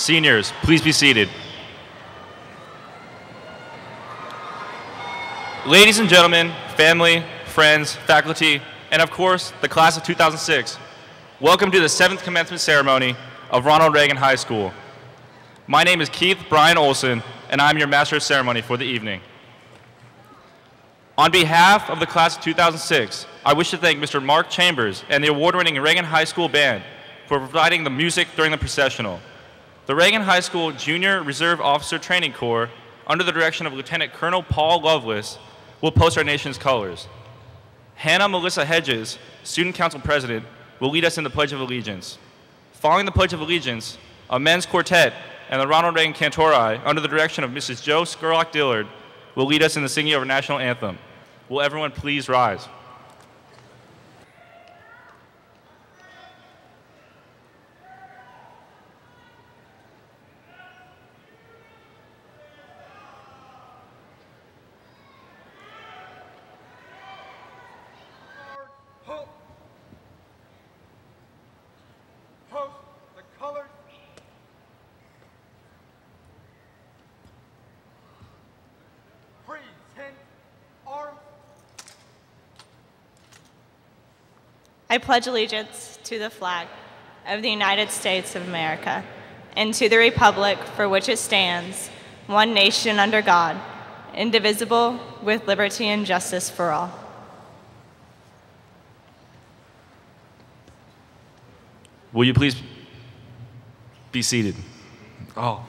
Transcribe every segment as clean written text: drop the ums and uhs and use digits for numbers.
Seniors, please be seated. Ladies and gentlemen, family, friends, faculty, and of course, the class of 2006, welcome to the 7th commencement ceremony of Ronald Reagan High School. My name is Keith Brian Olson, and I'm your Master of Ceremony for the evening. On behalf of the class of 2006, I wish to thank Mr. Mark Chambers and the award-winning Reagan High School Band for providing the music during the processional. The Reagan High School Junior Reserve Officer Training Corps, under the direction of Lieutenant Colonel Paul Lovelace, will post our nation's colors. Hannah Melissa Hedges, Student Council President, will lead us in the Pledge of Allegiance. Following the Pledge of Allegiance, a men's quartet and the Ronald Reagan Cantori, under the direction of Mrs. Jo Skurlock-Dillard, will lead us in the singing of our national anthem. Will everyone please rise? I pledge allegiance to the flag of the United States of America and to the republic for which it stands, one nation under God, indivisible, with liberty and justice for all. Will you please be seated? Oh.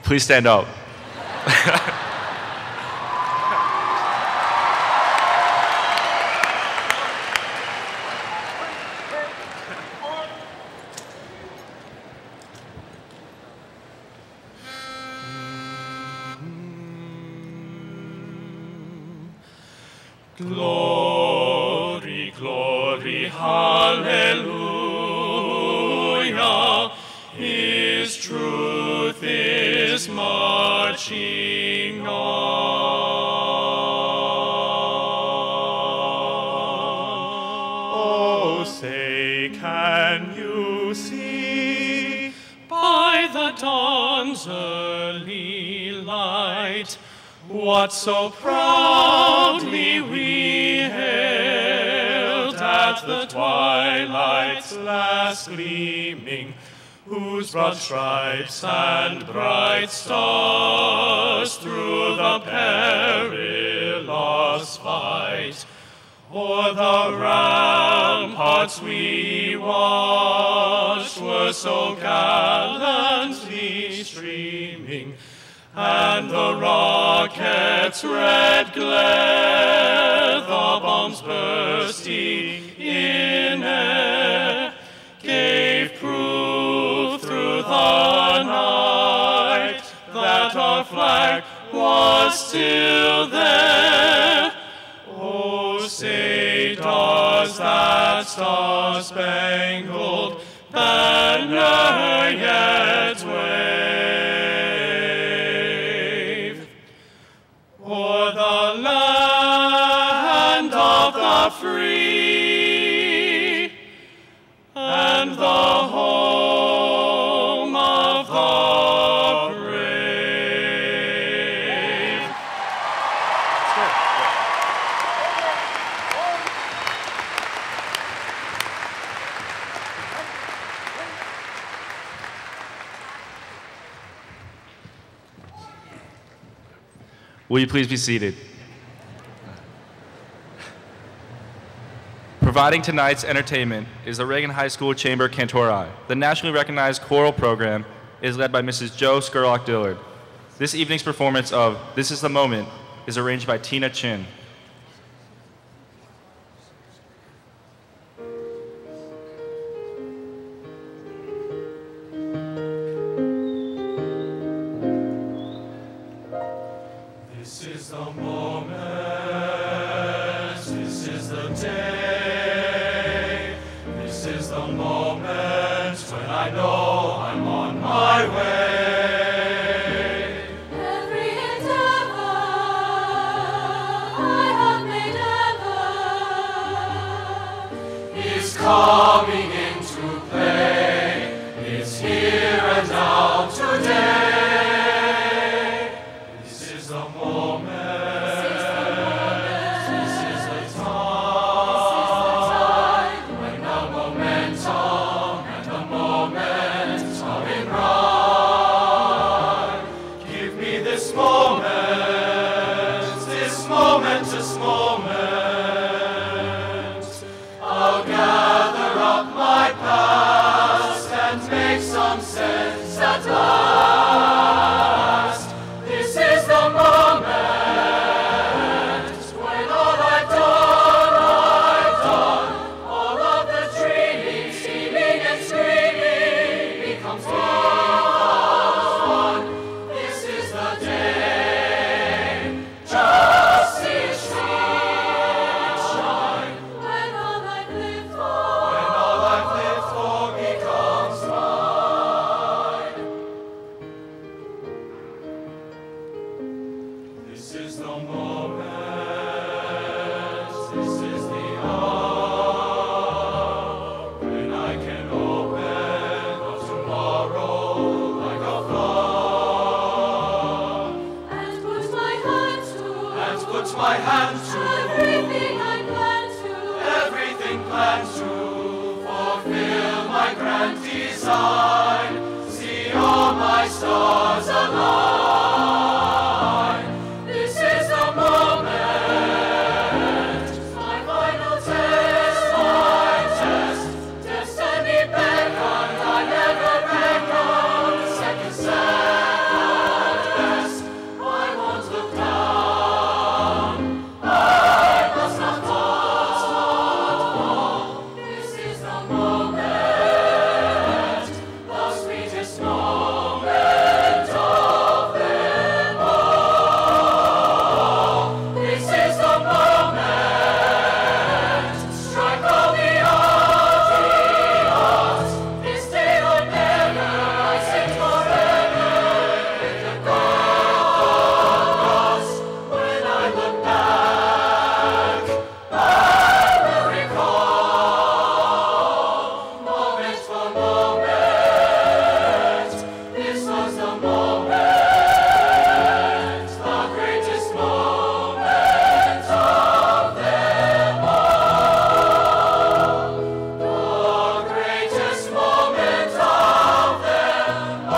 Please stand up. Glory, glory, hallelujah. His truth is marching on. Oh, say, can you see by the dawn's early light what so proudly we hailed at the twilight's last gleaming, whose broad stripes and bright stars through the perilous fight o'er the ramparts we watched were so gallantly streaming, and the rocket's red glare, the bombs bursting in air, gave proof through the night that our flag was still there. Oh, say, does that star-spangled banner yet wave o'er the land of the free and the home of the brave? Will you please be seated? Providing tonight's entertainment is the Reagan High School Chamber Cantori. The nationally recognized choral program is led by Mrs. Jo Skurlock-Dillard. This evening's performance of This Is the Moment is arranged by Tina Chin. This is the moment, this is the day, this is the moment when I know I'm on my way. Every endeavor is coming into play. It's here and now today. This is the moment. This is the time when the momentum and the moment are in rhyme. Give me this moment, this momentous moment. I'll gather up my past and make some sense at last. This is the moment when all I've done. All of the dreaming, scheming, and screaming becomes one. This is the day. Just see it shine. When all I've lived for becomes mine. This is the moment. This is the hour when I can open up tomorrow like a flower and put my hand to everything I plan to fulfill my grand design. See all my stars align. This is the moment, my final test, my test. Destiny beckoned, I never reckoned. Second best, I won't look down. I must not fall. This is the moment, the sweetest moment of them all. This is the moment, strike all the odds. This day or never, I sing forever with the cross. When I look back, I will recall moment for moment. This was the moment, the greatest moment of them all. The greatest moment of them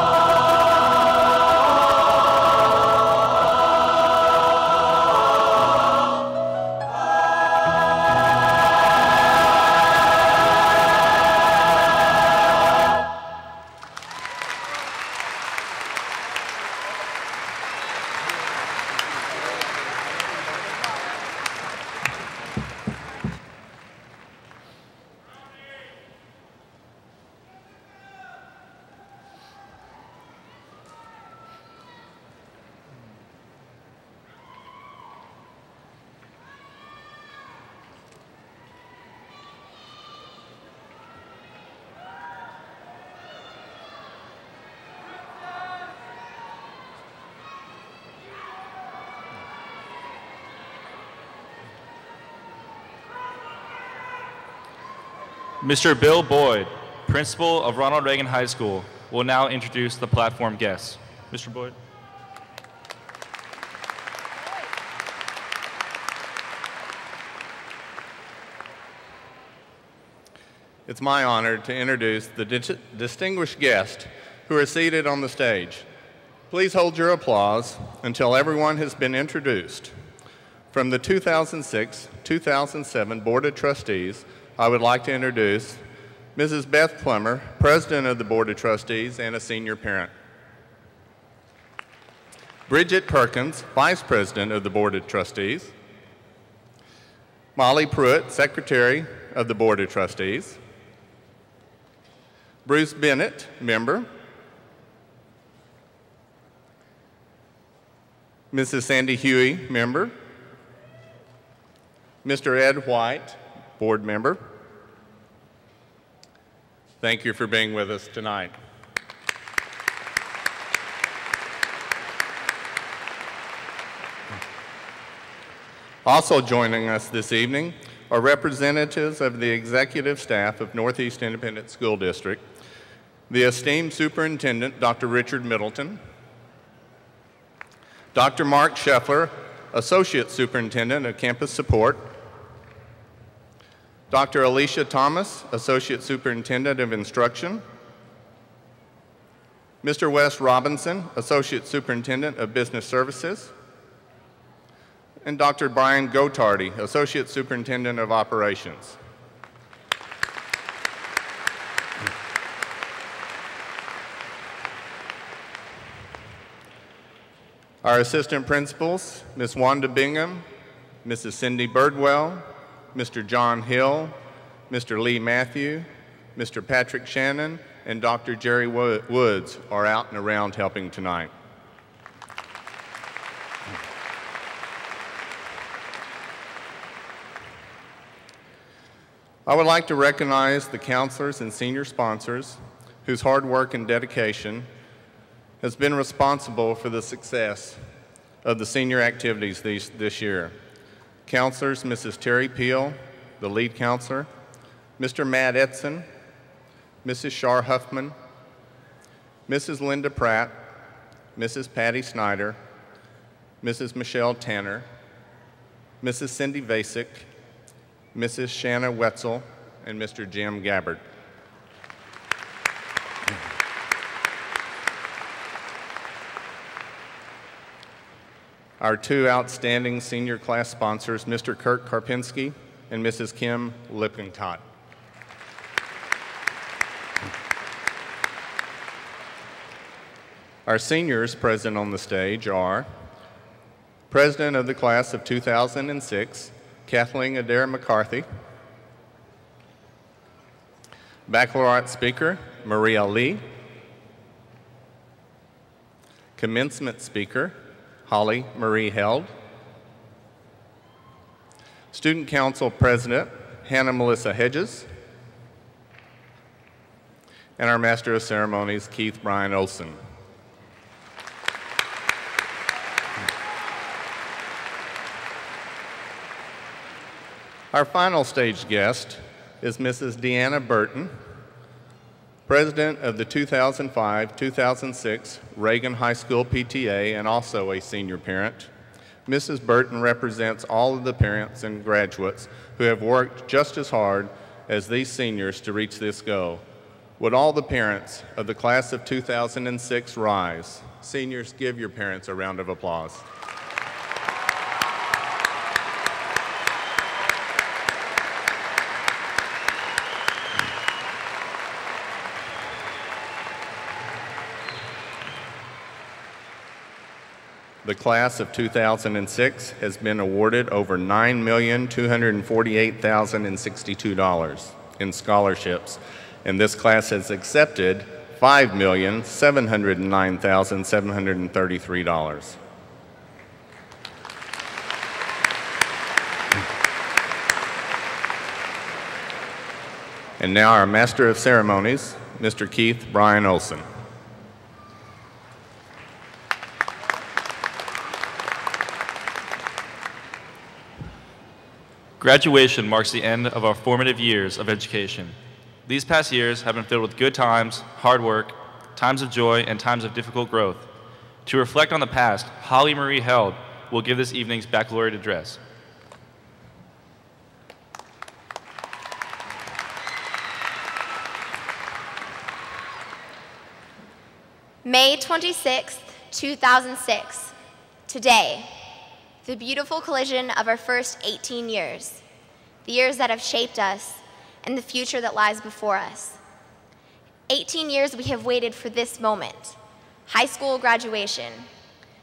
Mr. Bill Boyd, principal of Ronald Reagan High School, will now introduce the platform guests. Mr. Boyd. It's my honor to introduce the distinguished guests who are seated on the stage. Please hold your applause until everyone has been introduced. From the 2006-2007 Board of Trustees, I would like to introduce Mrs. Beth Plummer, President of the Board of Trustees and a senior parent. Brigitte Perkins, Vice President of the Board of Trustees. Molly Pruitt, Secretary of the Board of Trustees. Bruce Bennett, member. Mrs. Sandi Hughey, member. Mr. Ed White, board member. Thank you for being with us tonight. Also joining us this evening are representatives of the executive staff of Northeast Independent School District, the esteemed Superintendent, Dr. Richard Middleton, Dr. Mark Scheffler, Associate Superintendent of Campus Support, Dr. Alicia Thomas, Associate Superintendent of Instruction, Mr. Wes Robinson, Associate Superintendent of Business Services, and Dr. Brian Gottardy, Associate Superintendent of Operations. Our assistant principals, Ms. Wanda Bingham, Mrs. Cindy Birdwell, Mr. John Hill, Mr. Lee Matthew, Mr. Patrick Shannon, and Dr. Jerry Woods are out and around helping tonight. I would like to recognize the counselors and senior sponsors whose hard work and dedication has been responsible for the success of the senior activities this year. Counselors, Mrs. Terry Peel, the lead counselor, Mr. Matt Edson, Mrs. Shar Huffman, Mrs. Linda Pratt, Mrs. Patty Snyder, Mrs. Michelle Tanner, Mrs. Cindy Vasick, Mrs. Shanna Wetzel, and Mr. Jim Gabbard. Our two outstanding senior class sponsors, Mr. Kirk Karpinski and Mrs. Kim Lippincott. Our seniors present on the stage are President of the class of 2006, Kathleen Adair McCarthy, Baccalaureate speaker, Maria Lee, Commencement speaker, Holly Marie Held, Student Council President, Hannah Melissa Hedges, and our Master of Ceremonies, Keith Brian Olson. Our final stage guest is Mrs. Deanna Burton, President of the 2005-2006 Reagan High School PTA and also a senior parent. Mrs. Burton represents all of the parents and graduates who have worked just as hard as these seniors to reach this goal. Would all the parents of the class of 2006 rise? Seniors, give your parents a round of applause. The class of 2006 has been awarded over $9,248,062 in scholarships, and this class has accepted $5,709,733. And now our Master of Ceremonies, Mr. Keith Brian Olson. Graduation marks the end of our formative years of education. These past years have been filled with good times, hard work, times of joy, and times of difficult growth. To reflect on the past, Holly Marie Held will give this evening's baccalaureate address. May 26th, 2006. Today, the beautiful collision of our first 18 years, the years that have shaped us and the future that lies before us. 18 years we have waited for this moment, high school graduation.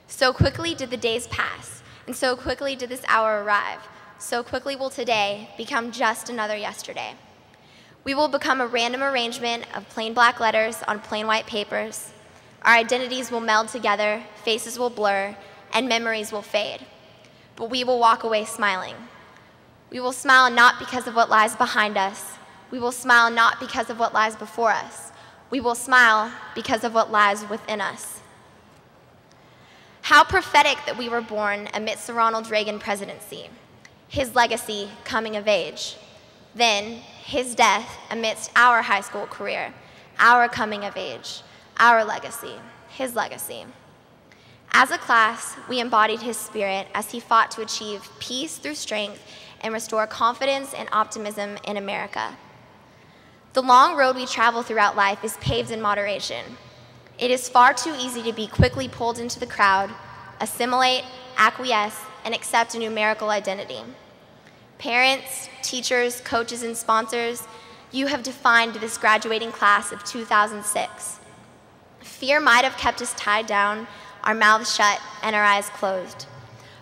So quickly did the days pass, and so quickly did this hour arrive. So quickly will today become just another yesterday. We will become a random arrangement of plain black letters on plain white papers. Our identities will meld together, faces will blur, and memories will fade. But we will walk away smiling. We will smile not because of what lies behind us. We will smile not because of what lies before us. We will smile because of what lies within us. How prophetic that we were born amidst the Ronald Reagan presidency. his legacy coming of age. Then his death amidst our high school career, our coming of age, our legacy, his legacy. As a class, we embodied his spirit as he fought to achieve peace through strength and restore confidence and optimism in America. The long road we travel throughout life is paved in moderation. It is far too easy to be quickly pulled into the crowd, assimilate, acquiesce, and accept a numerical identity. Parents, teachers, coaches, and sponsors, you have defined this graduating class of 2006. Fear might have kept us tied down, our mouths shut, and our eyes closed.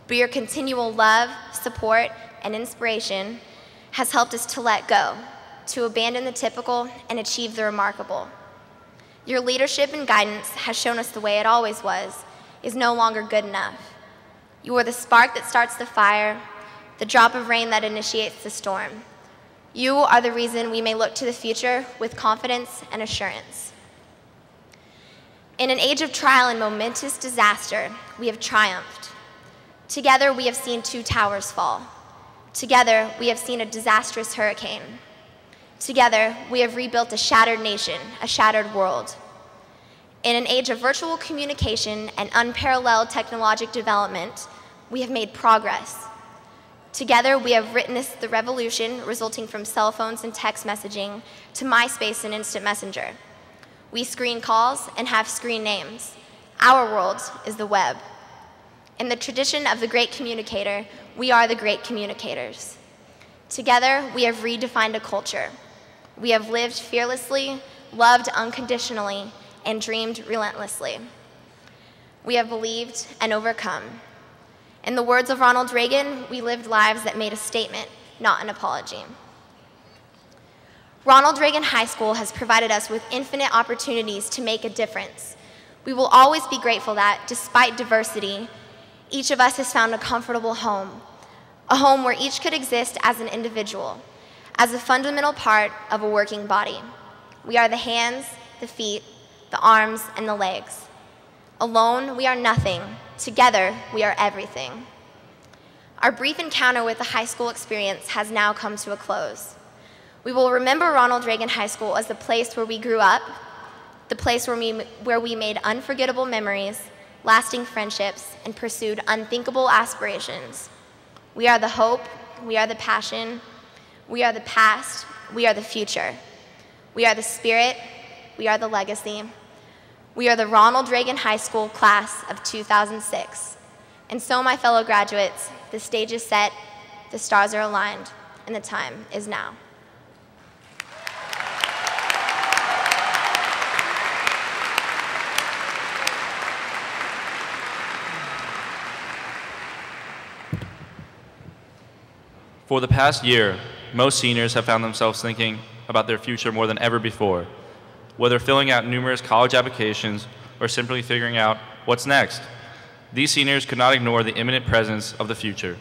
But your continual love, support, and inspiration has helped us to let go, to abandon the typical and achieve the remarkable. Your leadership and guidance has shown us the way it always was is no longer good enough. You are the spark that starts the fire, the drop of rain that initiates the storm. You are the reason we may look to the future with confidence and assurance. In an age of trial and momentous disaster, we have triumphed. Together, we have seen 2 towers fall. Together, we have seen a disastrous hurricane. Together, we have rebuilt a shattered nation, a shattered world. In an age of virtual communication and unparalleled technologic development, we have made progress. Together, we have witnessed the revolution resulting from cell phones and text messaging to MySpace and Instant Messenger. We screen calls and have screen names. Our world is the web. In the tradition of the great communicator, we are the great communicators. Together, we have redefined a culture. We have lived fearlessly, loved unconditionally, and dreamed relentlessly. We have believed and overcome. In the words of Ronald Reagan, we lived lives that made a statement, not an apology. Ronald Reagan High School has provided us with infinite opportunities to make a difference. We will always be grateful that, despite diversity, each of us has found a comfortable home, a home where each could exist as an individual, as a fundamental part of a working body. We are the hands, the feet, the arms, and the legs. Alone, we are nothing. Together, we are everything. Our brief encounter with the high school experience has now come to a close. We will remember Ronald Reagan High School as the place where we grew up, the place where we made unforgettable memories, lasting friendships, and pursued unthinkable aspirations. We are the hope, we are the passion, we are the past, we are the future. We are the spirit, we are the legacy. We are the Ronald Reagan High School class of 2006. And so, my fellow graduates, the stage is set, the stars are aligned, and the time is now. For the past year, most seniors have found themselves thinking about their future more than ever before, whether filling out numerous college applications or simply figuring out what's next. These seniors could not ignore the imminent presence of the future.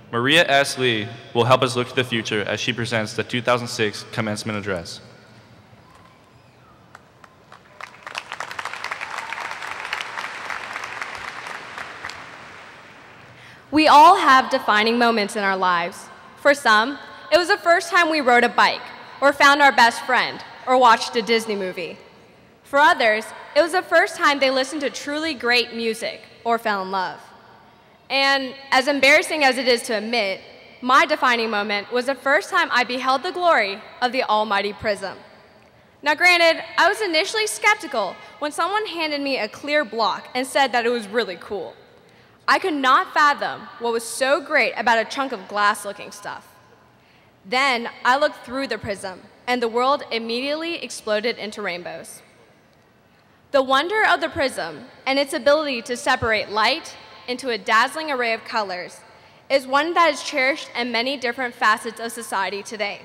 Maria S. Lee will help us look to the future as she presents the 2006 commencement address. We all have defining moments in our lives. For some, it was the first time we rode a bike, or found our best friend, or watched a Disney movie. For others, it was the first time they listened to truly great music, or fell in love. And as embarrassing as it is to admit, my defining moment was the first time I beheld the glory of the almighty prism. Now granted, I was initially skeptical when someone handed me a clear block and said that it was really cool. I could not fathom what was so great about a chunk of glass-looking stuff. Then I looked through the prism, and the world immediately exploded into rainbows. The wonder of the prism and its ability to separate light into a dazzling array of colors is one that is cherished in many different facets of society today.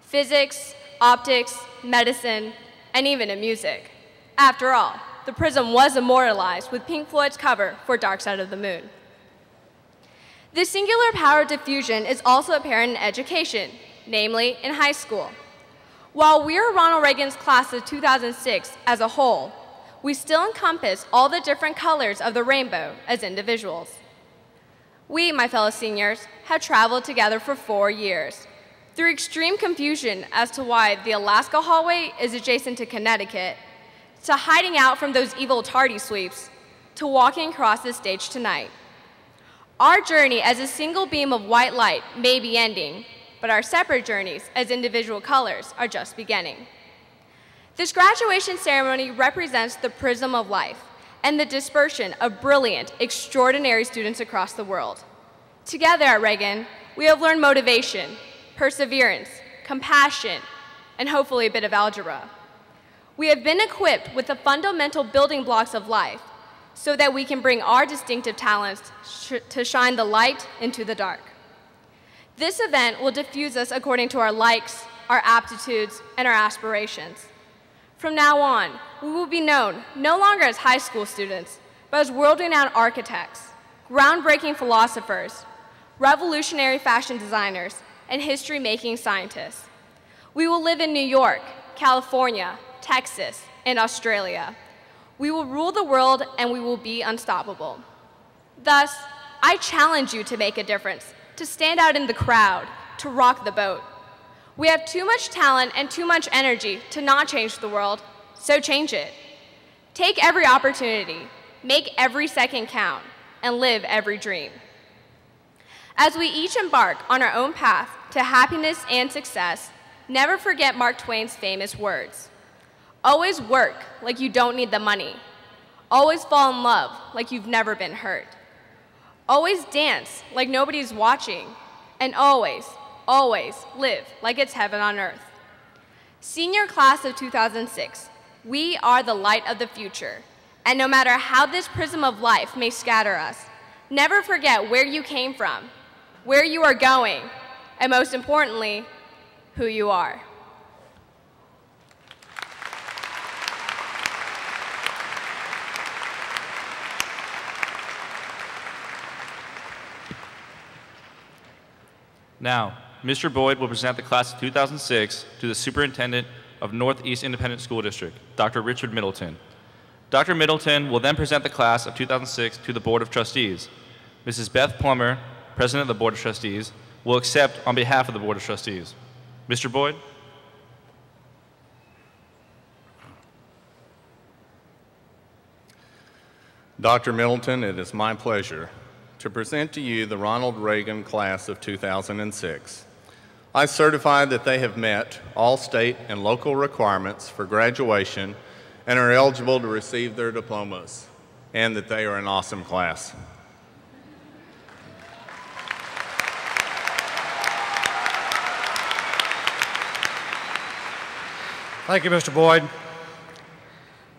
Physics, optics, medicine, and even in music. After all, the prism was immortalized with Pink Floyd's cover for Dark Side of the Moon. This singular power of diffusion is also apparent in education, namely in high school. While we're Ronald Reagan's class of 2006 as a whole, we still encompass all the different colors of the rainbow as individuals. We, my fellow seniors, have traveled together for 4 years. Through extreme confusion as to why the Alaska hallway is adjacent to Connecticut, to hiding out from those evil tardy sweeps, to walking across this stage tonight. Our journey as a single beam of white light may be ending, but our separate journeys as individual colors are just beginning. This graduation ceremony represents the prism of life and the dispersion of brilliant, extraordinary students across the world. Together at Reagan, we have learned motivation, perseverance, compassion, and hopefully a bit of algebra. We have been equipped with the fundamental building blocks of life so that we can bring our distinctive talents to shine the light into the dark. This event will diffuse us according to our likes, our aptitudes, and our aspirations. From now on, we will be known no longer as high school students, but as world-renowned architects, groundbreaking philosophers, revolutionary fashion designers, and history-making scientists. We will live in New York, California, Texas, and Australia. We will rule the world, and we will be unstoppable. Thus, I challenge you to make a difference, to stand out in the crowd, to rock the boat. We have too much talent and too much energy to not change the world, so change it. Take every opportunity, make every second count, and live every dream. As we each embark on our own path to happiness and success, never forget Mark Twain's famous words. Always work like you don't need the money. Always fall in love like you've never been hurt. Always dance like nobody's watching. And always, always live like it's heaven on earth. Senior class of 2006, we are the light of the future. And no matter how this prism of life may scatter us, never forget where you came from, where you are going, and most importantly, who you are. Now, Mr. Boyd will present the class of 2006 to the Superintendent of Northeast Independent School District, Dr. Richard Middleton. Dr. Middleton will then present the class of 2006 to the Board of Trustees. Mrs. Beth Plummer, President of the Board of Trustees, will accept on behalf of the Board of Trustees. Mr. Boyd? Dr. Middleton, it is my pleasure to present to you the Ronald Reagan class of 2006. I certify that they have met all state and local requirements for graduation and are eligible to receive their diplomas, and that they are an awesome class. Thank you, Mr. Boyd.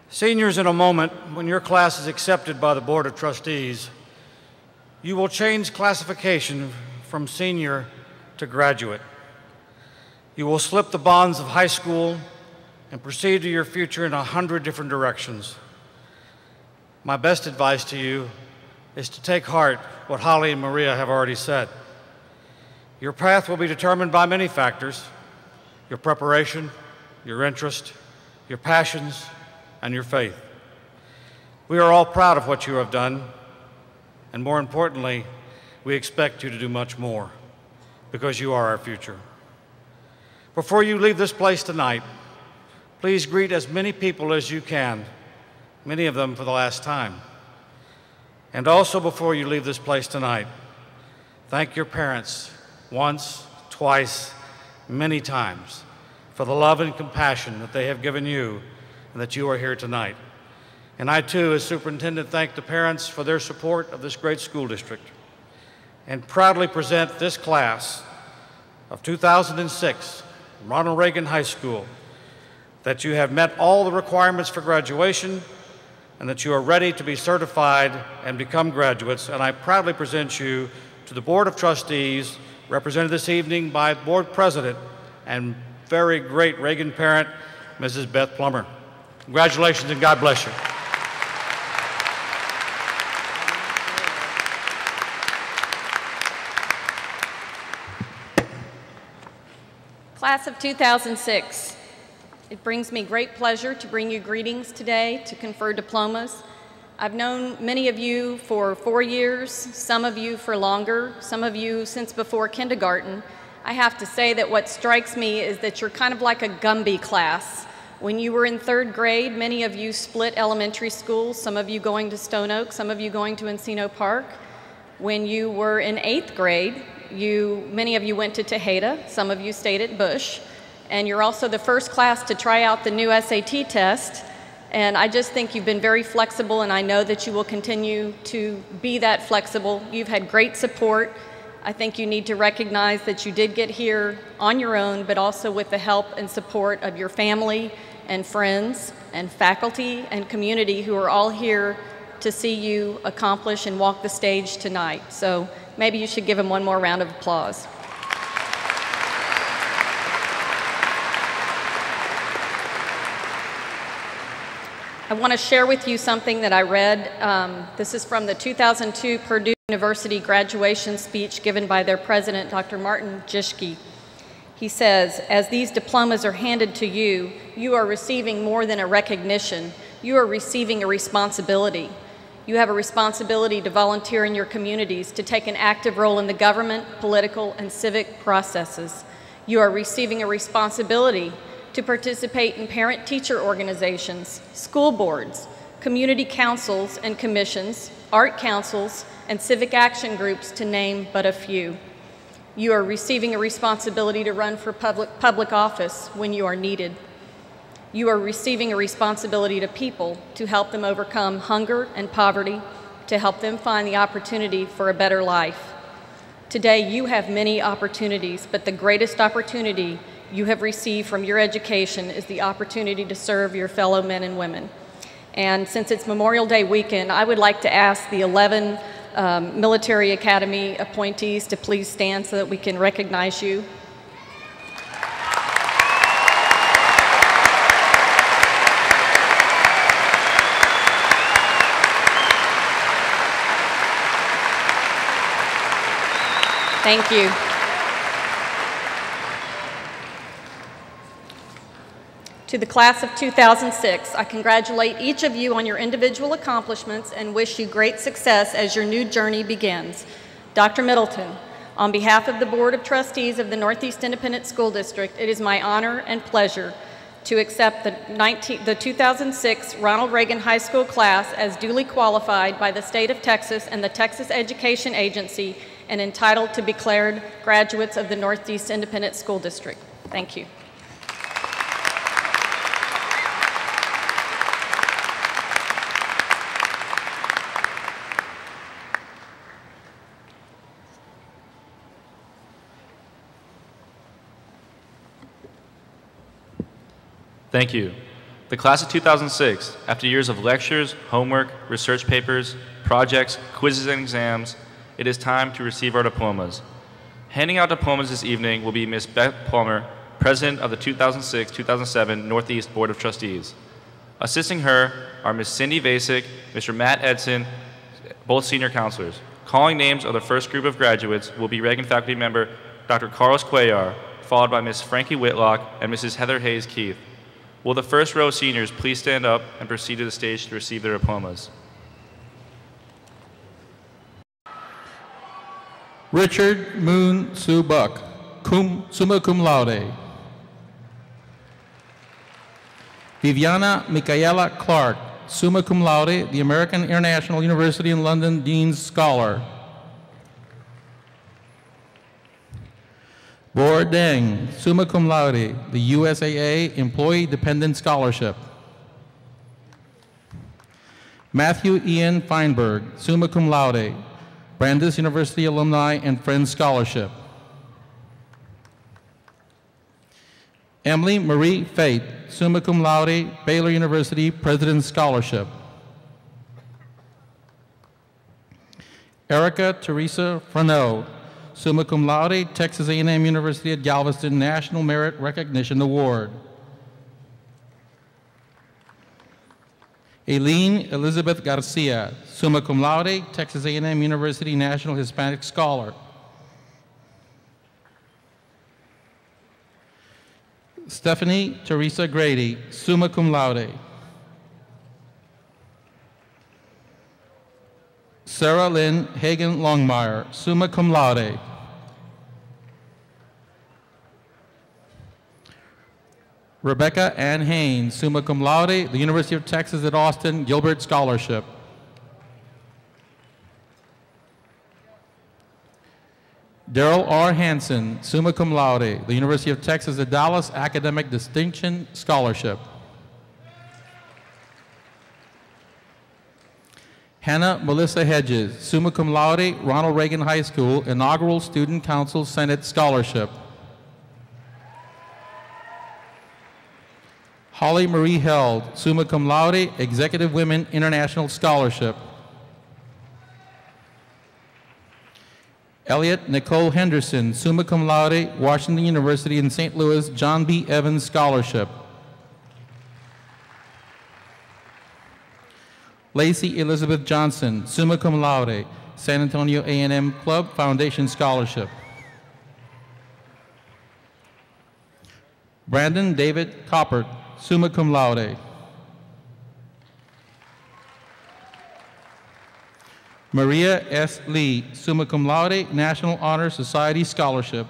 Seniors, in a moment, when your class is accepted by the Board of Trustees, you will change classification from senior to graduate. You will slip the bonds of high school and proceed to your future in 100 different directions. My best advice to you is to take heart what Holly and Maria have already said. Your path will be determined by many factors: your preparation, your interest, your passions, and your faith. We are all proud of what you have done, and more importantly, we expect you to do much more, because you are our future. Before you leave this place tonight, please greet as many people as you can, many of them for the last time. And also, before you leave this place tonight, thank your parents once, twice, many times for the love and compassion that they have given you and that you are here tonight. And I, too, as superintendent, thank the parents for their support of this great school district, and proudly present this class of 2006, Ronald Reagan High School, that you have met all the requirements for graduation and that you are ready to be certified and become graduates. And I proudly present you to the Board of Trustees, represented this evening by Board President and very great Reagan parent, Mrs. Beth Plummer. Congratulations and God bless you. Class of 2006, it brings me great pleasure to bring you greetings today, to confer diplomas, I've known many of you for 4 years, some of you for longer, some of you since before kindergarten. I have to say that what strikes me is that you're kind of like a Gumby class. When you were in 3rd grade, many of you split elementary schools, some of you going to Stone Oak, some of you going to Encino Park. When you were in 8th grade, many of you went to Tejeda, some of you stayed at Bush, and you're also the first class to try out the new SAT test. And I just think you've been very flexible, and I know that you will continue to be that flexible. You've had great support. I think you need to recognize that you did get here on your own, but also with the help and support of your family and friends and faculty and community who are all here to see you accomplish and walk the stage tonight. So maybe you should give them one more round of applause. I want to share with you something that I read. This is from the 2002 Purdue University graduation speech given by their president, Dr. Martin Jischke. He says, as these diplomas are handed to you, you are receiving more than a recognition. You are receiving a responsibility. You have a responsibility to volunteer in your communities, to take an active role in the government, political, and civic processes. You are receiving a responsibility to participate in parent-teacher organizations, school boards, community councils and commissions, art councils, and civic action groups, to name but a few. You are receiving a responsibility to run for public office when you are needed. You are receiving a responsibility to people to help them overcome hunger and poverty, to help them find the opportunity for a better life. Today, you have many opportunities, but the greatest opportunity you have received from your education is the opportunity to serve your fellow men and women. And since it's Memorial Day weekend, I would like to ask the 11 Military Academy appointees to please stand so that we can recognize you. Thank you. To the class of 2006, I congratulate each of you on your individual accomplishments and wish you great success as your new journey begins. Dr. Middleton, on behalf of the Board of Trustees of the Northeast Independent School District, it is my honor and pleasure to accept the 2006 Ronald Reagan High School class as duly qualified by the state of Texas and the Texas Education Agency and entitled to be declared graduates of the Northeast Independent School District. Thank you. Thank you. The class of 2006, after years of lectures, homework, research papers, projects, quizzes, and exams, it is time to receive our diplomas. Handing out diplomas this evening will be Ms. Beth Palmer, President of the 2006-2007 Northeast Board of Trustees. Assisting her are Ms. Cindy Vasic, Mr. Matt Edson, both senior counselors. Calling names of the first group of graduates will be Reagan faculty member Dr. Carlos Cuellar, followed by Ms. Frankie Whitlock and Mrs. Heather Hayes Keith. Will the first row seniors please stand up and proceed to the stage to receive their diplomas? Richard Moon Sue Buck, summa cum laude. Viviana Michaela Clark, summa cum laude, the American International University in London Dean's Scholar. Bor Deng, summa cum laude, the USAA Employee Dependent Scholarship. Matthew Ian Feinberg, summa cum laude, Brandeis University Alumni and Friends Scholarship. Emily Marie Fate, summa cum laude, Baylor University President's Scholarship. Erica Teresa Fresnel, summa cum laude, Texas A&M University at Galveston National Merit Recognition Award. Aileen Elizabeth Garcia, summa cum laude, Texas A&M University National Hispanic Scholar. Stephanie Teresa Grady, summa cum laude. Sarah Lynn Hagen Longmire, summa cum laude. Rebecca Ann Haynes, summa cum laude, the University of Texas at Austin, Gilbert Scholarship. Daryl R. Hansen, summa cum laude, the University of Texas at Dallas, Academic Distinction Scholarship. Hannah Melissa Hedges, summa cum laude, Ronald Reagan High School, Inaugural Student Council Senate Scholarship. Holly Marie Held, summa cum laude, Executive Women International Scholarship. Elliot Nicole Henderson, summa cum laude, Washington University in St. Louis, John B. Evans Scholarship. Lacey Elizabeth Johnson, summa cum laude, San Antonio A&M Club Foundation Scholarship. Brandon David Coppert, summa cum laude. Maria S. Lee, summa cum laude, National Honor Society Scholarship.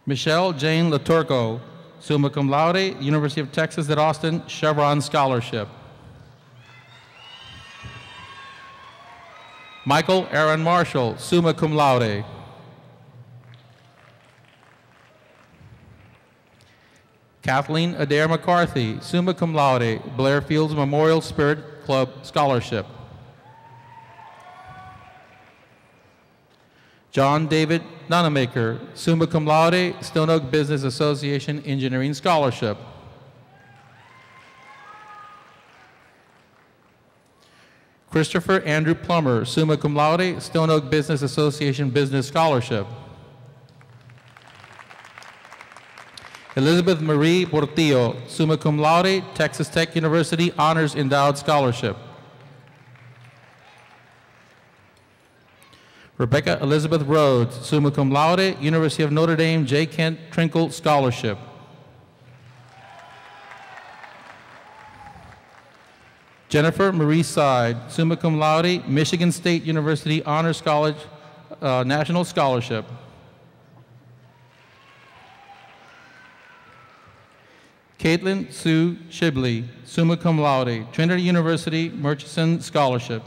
Michelle Jane Laturco, summa cum laude, University of Texas at Austin, Chevron Scholarship. Michael Aaron Marshall, summa cum laude. Kathleen Adair McCarthy, summa cum laude, Blairfield's Memorial Spirit Club Scholarship. John David Nonamaker, summa cum laude, Stone Oak Business Association Engineering Scholarship. Christopher Andrew Plummer, summa cum laude, Stone Oak Business Association Business Scholarship. Elizabeth Marie Portillo, summa cum laude, Texas Tech University Honors Endowed Scholarship. Rebecca Elizabeth Rhodes, summa cum laude, University of Notre Dame J. Kent Trinkle Scholarship. Jennifer Marie Side, summa cum laude, Michigan State University Honors College National Scholarship. Caitlin Sue Shibley, summa cum laude, Trinity University Murchison Scholarship.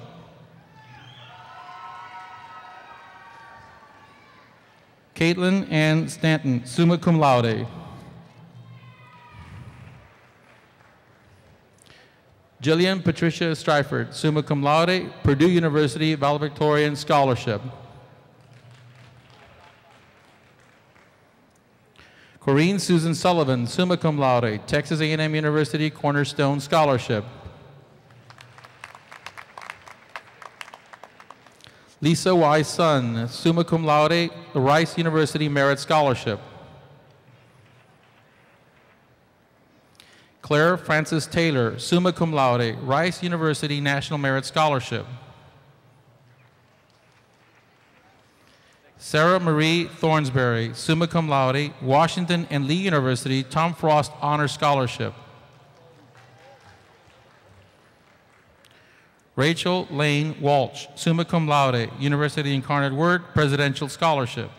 Caitlin Ann Stanton, summa cum laude. Jillian Patricia Stryford, summa cum laude, Purdue University Valedictorian Scholarship. Corrine Susan Sullivan, summa cum laude, Texas A&M University Cornerstone Scholarship. Lisa Y. Sun, summa cum laude, the Rice University Merit Scholarship. Claire Frances Taylor, summa cum laude, Rice University National Merit Scholarship. Sarah Marie Thornsberry, summa cum laude, Washington and Lee University Tom Frost Honor Scholarship. Rachel Lane Walsh, summa cum laude, University Incarnate Word Presidential Scholarship.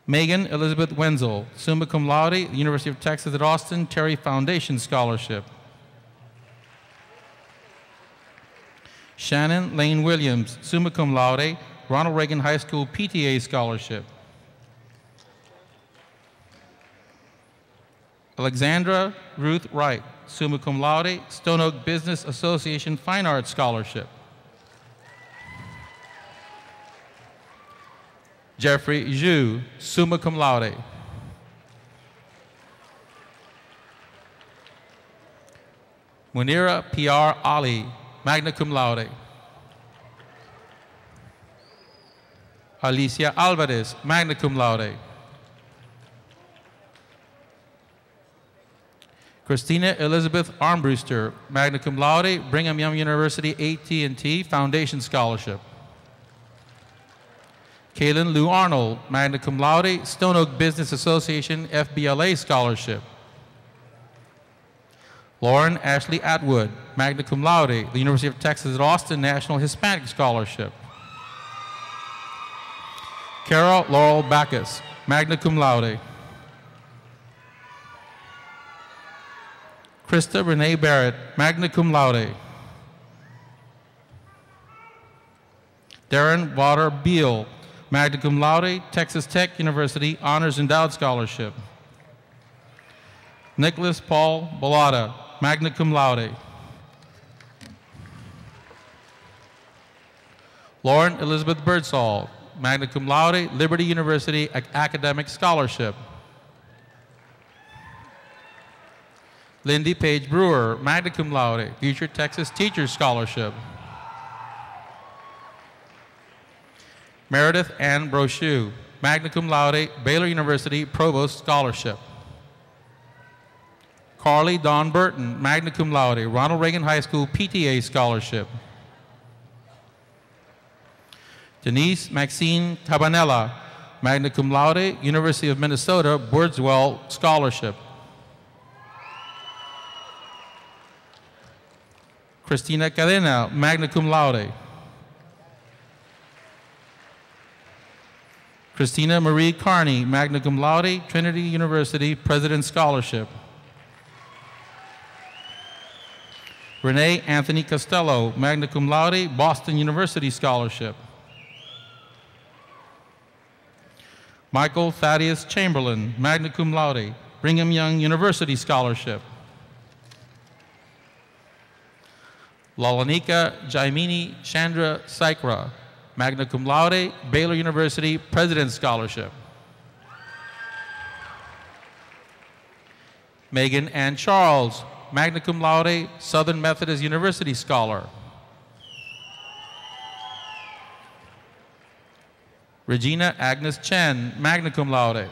Megan Elizabeth Wenzel, summa cum laude, University of Texas at Austin Terry Foundation Scholarship. Shannon Lane Williams, summa cum laude, Ronald Reagan High School PTA Scholarship. Alexandra Ruth Wright, summa cum laude, Stone Oak Business Association Fine Arts Scholarship. Jeffrey Zhu, summa cum laude. Munira P.R. Ali, magna cum laude. Alicia Alvarez, magna cum laude. Christina Elizabeth Armbruster, magna cum laude, Brigham Young University AT&T Foundation Scholarship. Kaylin Lou Arnold, magna cum laude, Stone Oak Business Association FBLA Scholarship. Lauren Ashley Atwood, magna cum laude, the University of Texas at Austin National Hispanic Scholarship. Carol Laurel Backus, magna cum laude. Krista Renee Barrett, magna cum laude. Darren Water Beal, magna cum laude, Texas Tech University Honors Endowed Scholarship. Nicholas Paul Bellata, magna cum laude. Lauren Elizabeth Birdsall, magna cum laude, Liberty University Academic Scholarship. Lindy Page Brewer, magna cum laude, Future Texas Teachers Scholarship. Meredith Ann Brochu, magna cum laude, Baylor University Provost Scholarship. Carly Dawn Burton, magna cum laude, Ronald Reagan High School PTA Scholarship. Denise Maxine Cabanella, magna cum laude, University of Minnesota Birdswell Scholarship. Christina Cadena, magna cum laude. Christina Marie Carney, magna cum laude, Trinity University President's Scholarship. Renee Anthony Costello, magna cum laude, Boston University Scholarship. Michael Thaddeus Chamberlain, magna cum laude, Brigham Young University Scholarship. Lalanika Jaimini Chandra Saikra, magna cum laude, Baylor University President's Scholarship. Megan Ann Charles, magna cum laude, Southern Methodist University Scholar. Regina Agnes Chen, magna cum laude.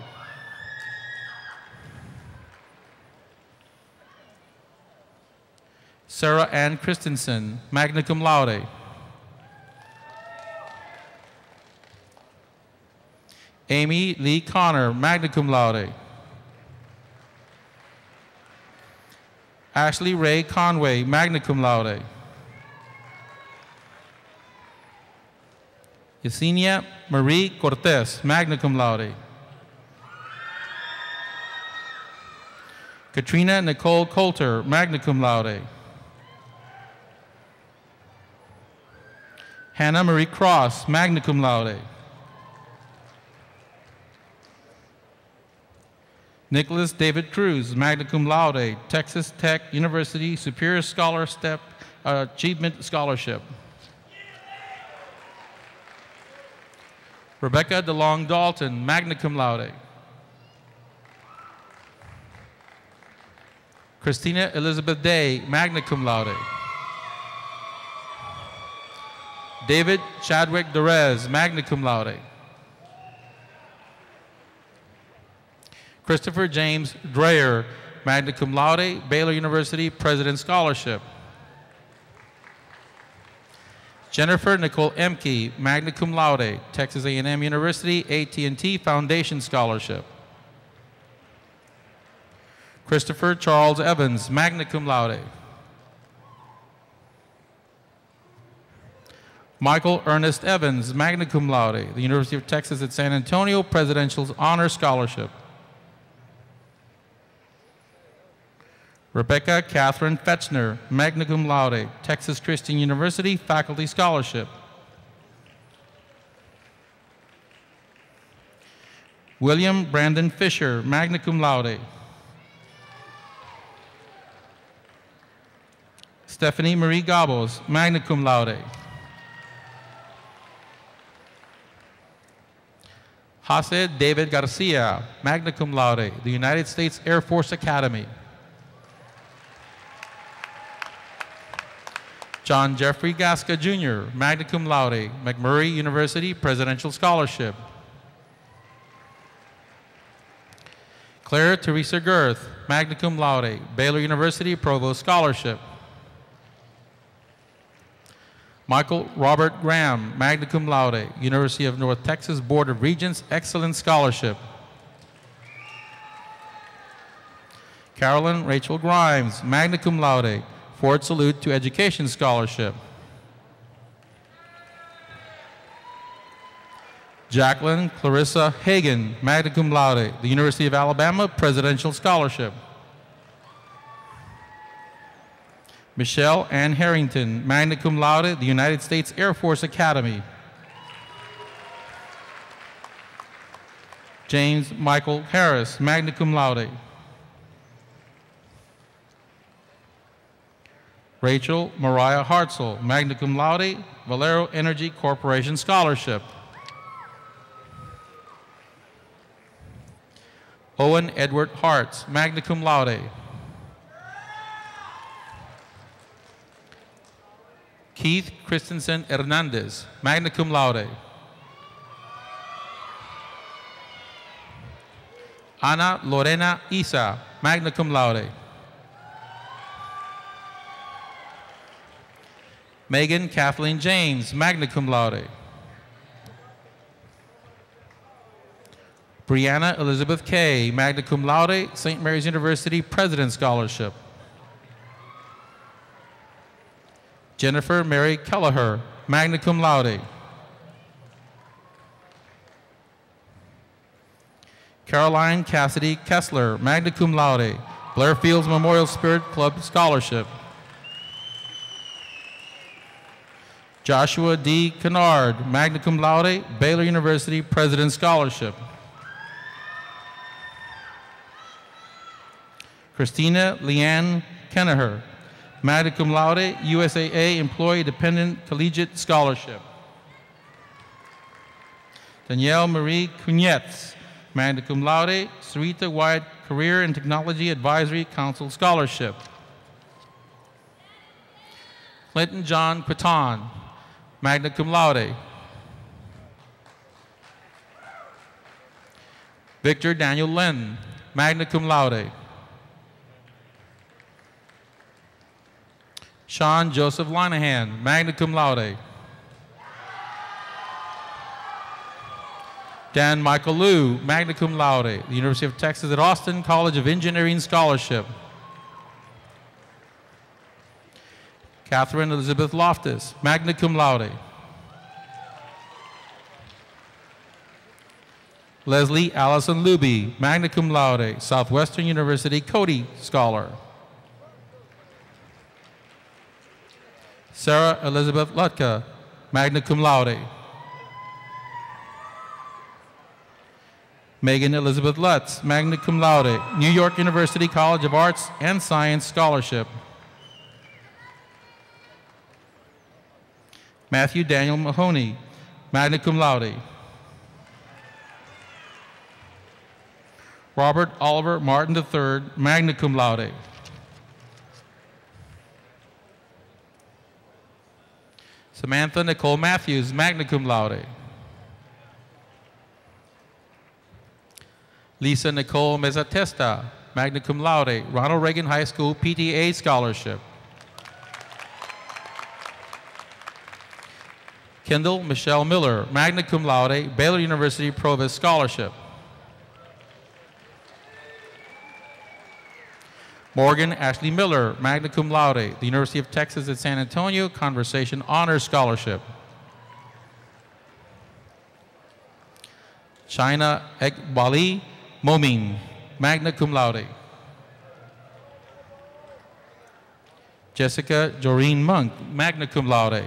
Sarah Ann Christensen, magna cum laude. Amy Lee Connor, magna cum laude. Ashley Ray Conway, magna cum laude. Yesenia Marie Cortez, magna cum laude. Katrina Nicole Coulter, magna cum laude. Hannah Marie Cross, magna cum laude. Nicholas David Cruz, magna cum laude, Texas Tech University Superior Scholar Step Achievement Scholarship. Rebecca DeLong Dalton, magna cum laude. Christina Elizabeth Day, magna cum laude. David Chadwick Derez, magna cum laude. Christopher James Dreyer, magna cum laude, Baylor University President's Scholarship. Jennifer Nicole Emke, magna cum laude, Texas A&M University AT&T Foundation Scholarship. Christopher Charles Evans, magna cum laude. Michael Ernest Evans, magna cum laude, the University of Texas at San Antonio Presidential Honor Scholarship. Rebecca Catherine Fetchner, magna cum laude, Texas Christian University Faculty Scholarship. William Brandon Fisher, magna cum laude. Stephanie Marie Gabos, magna cum laude. Jose David Garcia, magna cum laude, the United States Air Force Academy. John Jeffrey Gasca Jr., magna cum laude, McMurray University Presidential Scholarship. Claire Teresa Girth, magna cum laude, Baylor University Provost Scholarship. Michael Robert Graham, magna cum laude, University of North Texas Board of Regents Excellence Scholarship. Carolyn Rachel Grimes, magna cum laude, Ford Salute to Education Scholarship. Jacqueline Clarissa Hagan, magna cum laude, the University of Alabama Presidential Scholarship. Michelle Ann Harrington, magna cum laude, the United States Air Force Academy. James Michael Harris, magna cum laude. Rachel Mariah Hartzell, magna cum laude, Valero Energy Corporation Scholarship. Owen Edward Hartz, magna cum laude. Keith Christensen Hernandez, magna cum laude. Ana Lorena Isa, magna cum laude. Megan Kathleen James, magna cum laude. Brianna Elizabeth Kay, magna cum laude, St. Mary's University President's Scholarship. Jennifer Mary Kelleher, magna cum laude. Caroline Cassidy Kessler, magna cum laude, Blairfields Memorial Spirit Club Scholarship. Joshua D. Kennard, magna cum laude, Baylor University President's Scholarship. Christina Leanne Kenneher, magna cum laude, USAA Employee Dependent Collegiate Scholarship. Danielle Marie Cunetz, magna cum laude, Sarita Wyatt Career and Technology Advisory Council Scholarship. Clinton John Quiton, magna cum laude. Victor Daniel Lynn, magna cum laude. Sean Joseph Linehan, magna cum laude. Dan Michael Liu, magna cum laude, the University of Texas at Austin College of Engineering Scholarship. Catherine Elizabeth Loftus, magna cum laude. Leslie Allison Luby, magna cum laude, Southwestern University Cody Scholar. Sarah Elizabeth Lutka, magna cum laude. Megan Elizabeth Lutz, magna cum laude, New York University College of Arts and Science Scholarship. Matthew Daniel Mahoney, magna cum laude. Robert Oliver Martin III, magna cum laude. Samantha Nicole Matthews, magna cum laude. Lisa Nicole Mezzatesta, magna cum laude, Ronald Reagan High School PTA Scholarship. Kendall Michelle Miller, magna cum laude, Baylor University Provost Scholarship. Morgan Ashley Miller, magna cum laude, the University of Texas at San Antonio Conversation Honors Scholarship. China Ekbali Momin, magna cum laude. Jessica Joreen Monk, magna cum laude.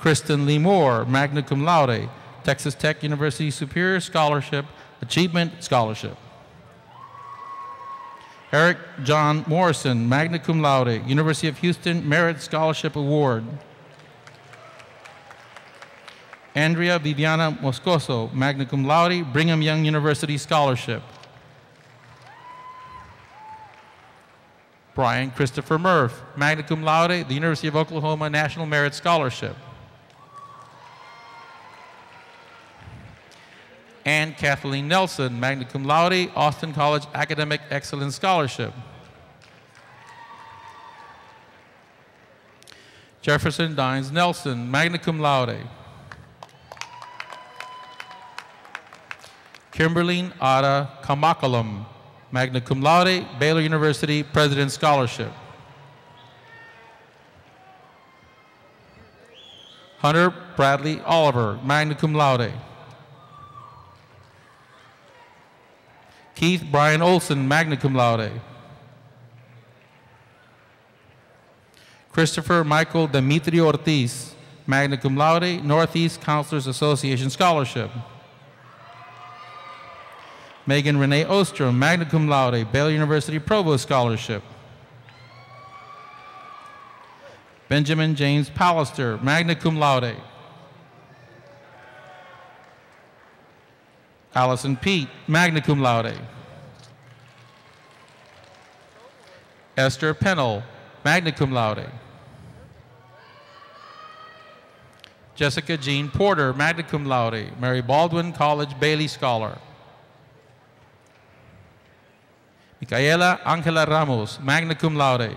Kristen Lee Moore, magna cum laude, Texas Tech University Superior Scholarship, Achievement Scholarship. Eric John Morrison, magna cum laude, University of Houston Merit Scholarship Award. Andrea Viviana Moscoso, magna cum laude, Brigham Young University Scholarship. Brian Christopher Murph, magna cum laude, the University of Oklahoma National Merit Scholarship. And Kathleen Nelson, magna cum laude, Austin College Academic Excellence Scholarship. Jefferson Dines Nelson, magna cum laude. Kimberly Ada Kamakalam, magna cum laude, Baylor University President's Scholarship. Hunter Bradley Oliver, magna cum laude. Keith Brian Olson, magna cum laude. Christopher Michael Demetrio Ortiz, magna cum laude, Northeast Counselors Association Scholarship. Megan Renee Ostrom, magna cum laude, Baylor University Provost Scholarship. Benjamin James Pallister, magna cum laude. Allison Pete, magna cum laude. Esther Pennell, magna cum laude. Jessica Jean Porter, magna cum laude, Mary Baldwin College Bailey Scholar. Micaela Angela Ramos, magna cum laude.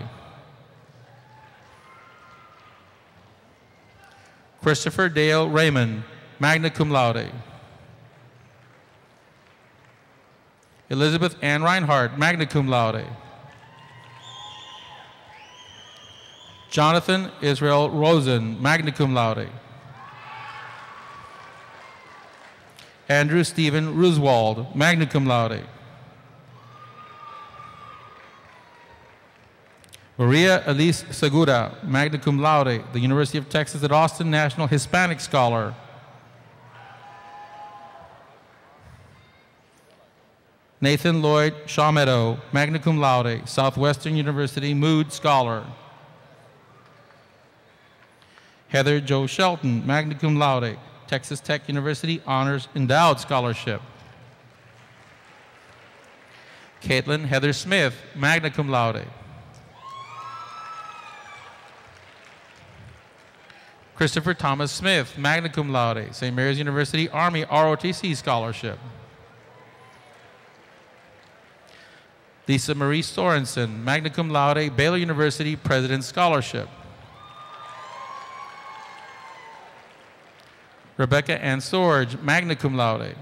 Christopher Dale Raymond, magna cum laude. Elizabeth Ann Reinhardt, magna cum laude. Jonathan Israel Rosen, magna cum laude. Andrew Stephen Rooswald, magna cum laude. Maria Elise Segura, magna cum laude, the University of Texas at Austin National Hispanic Scholar. Nathan Lloyd Shawmeadow, magna cum laude, Southwestern University Mood Scholar. Heather Jo Shelton, magna cum laude, Texas Tech University Honors Endowed Scholarship. Caitlin Heather Smith, magna cum laude. Christopher Thomas Smith, magna cum laude, St. Mary's University Army ROTC Scholarship. Lisa Marie Sorensen, magna cum laude, Baylor University President's Scholarship. Rebecca Ann Sorge, magna cum laude.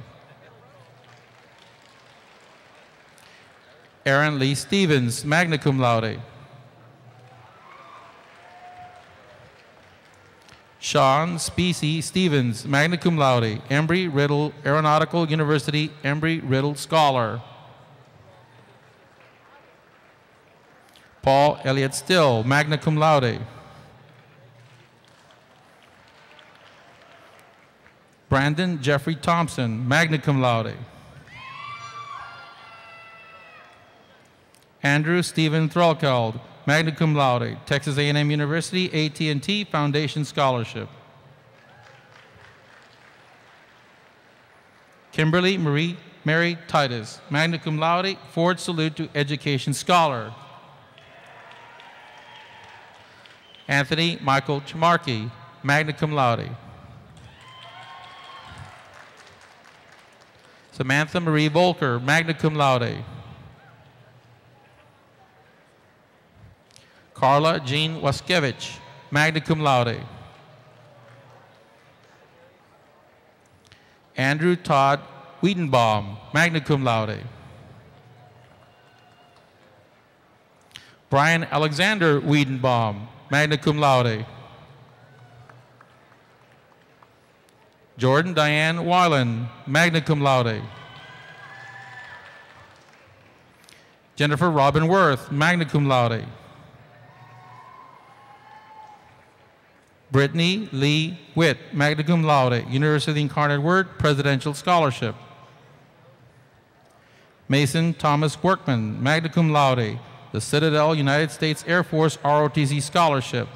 Aaron Lee Stevens, magna cum laude. Sean Specie Stevens, magna cum laude, Embry-Riddle Aeronautical University Embry-Riddle Scholar. Paul Elliott Still, magna cum laude. Brandon Jeffrey Thompson, magna cum laude. Andrew Stephen Threlkeld, magna cum laude, Texas A&M University AT&T Foundation Scholarship. Kimberly Marie Mary Titus, magna cum laude, Ford Salute to Education Scholar. Anthony Michael Chamarkey, magna cum laude. Samantha Marie Volker, magna cum laude. Carla Jean Waskevich, magna cum laude. Andrew Todd Wiedenbaum, magna cum laude. Brian Alexander Wiedenbaum, magna cum laude. Jordan Diane Weiland, magna cum laude. Jennifer Robin Worth, magna cum laude. Brittany Lee Witt, magna cum laude, University of the Incarnate Word Presidential Scholarship. Mason Thomas Workman, magna cum laude, the Citadel United States Air Force ROTC Scholarship.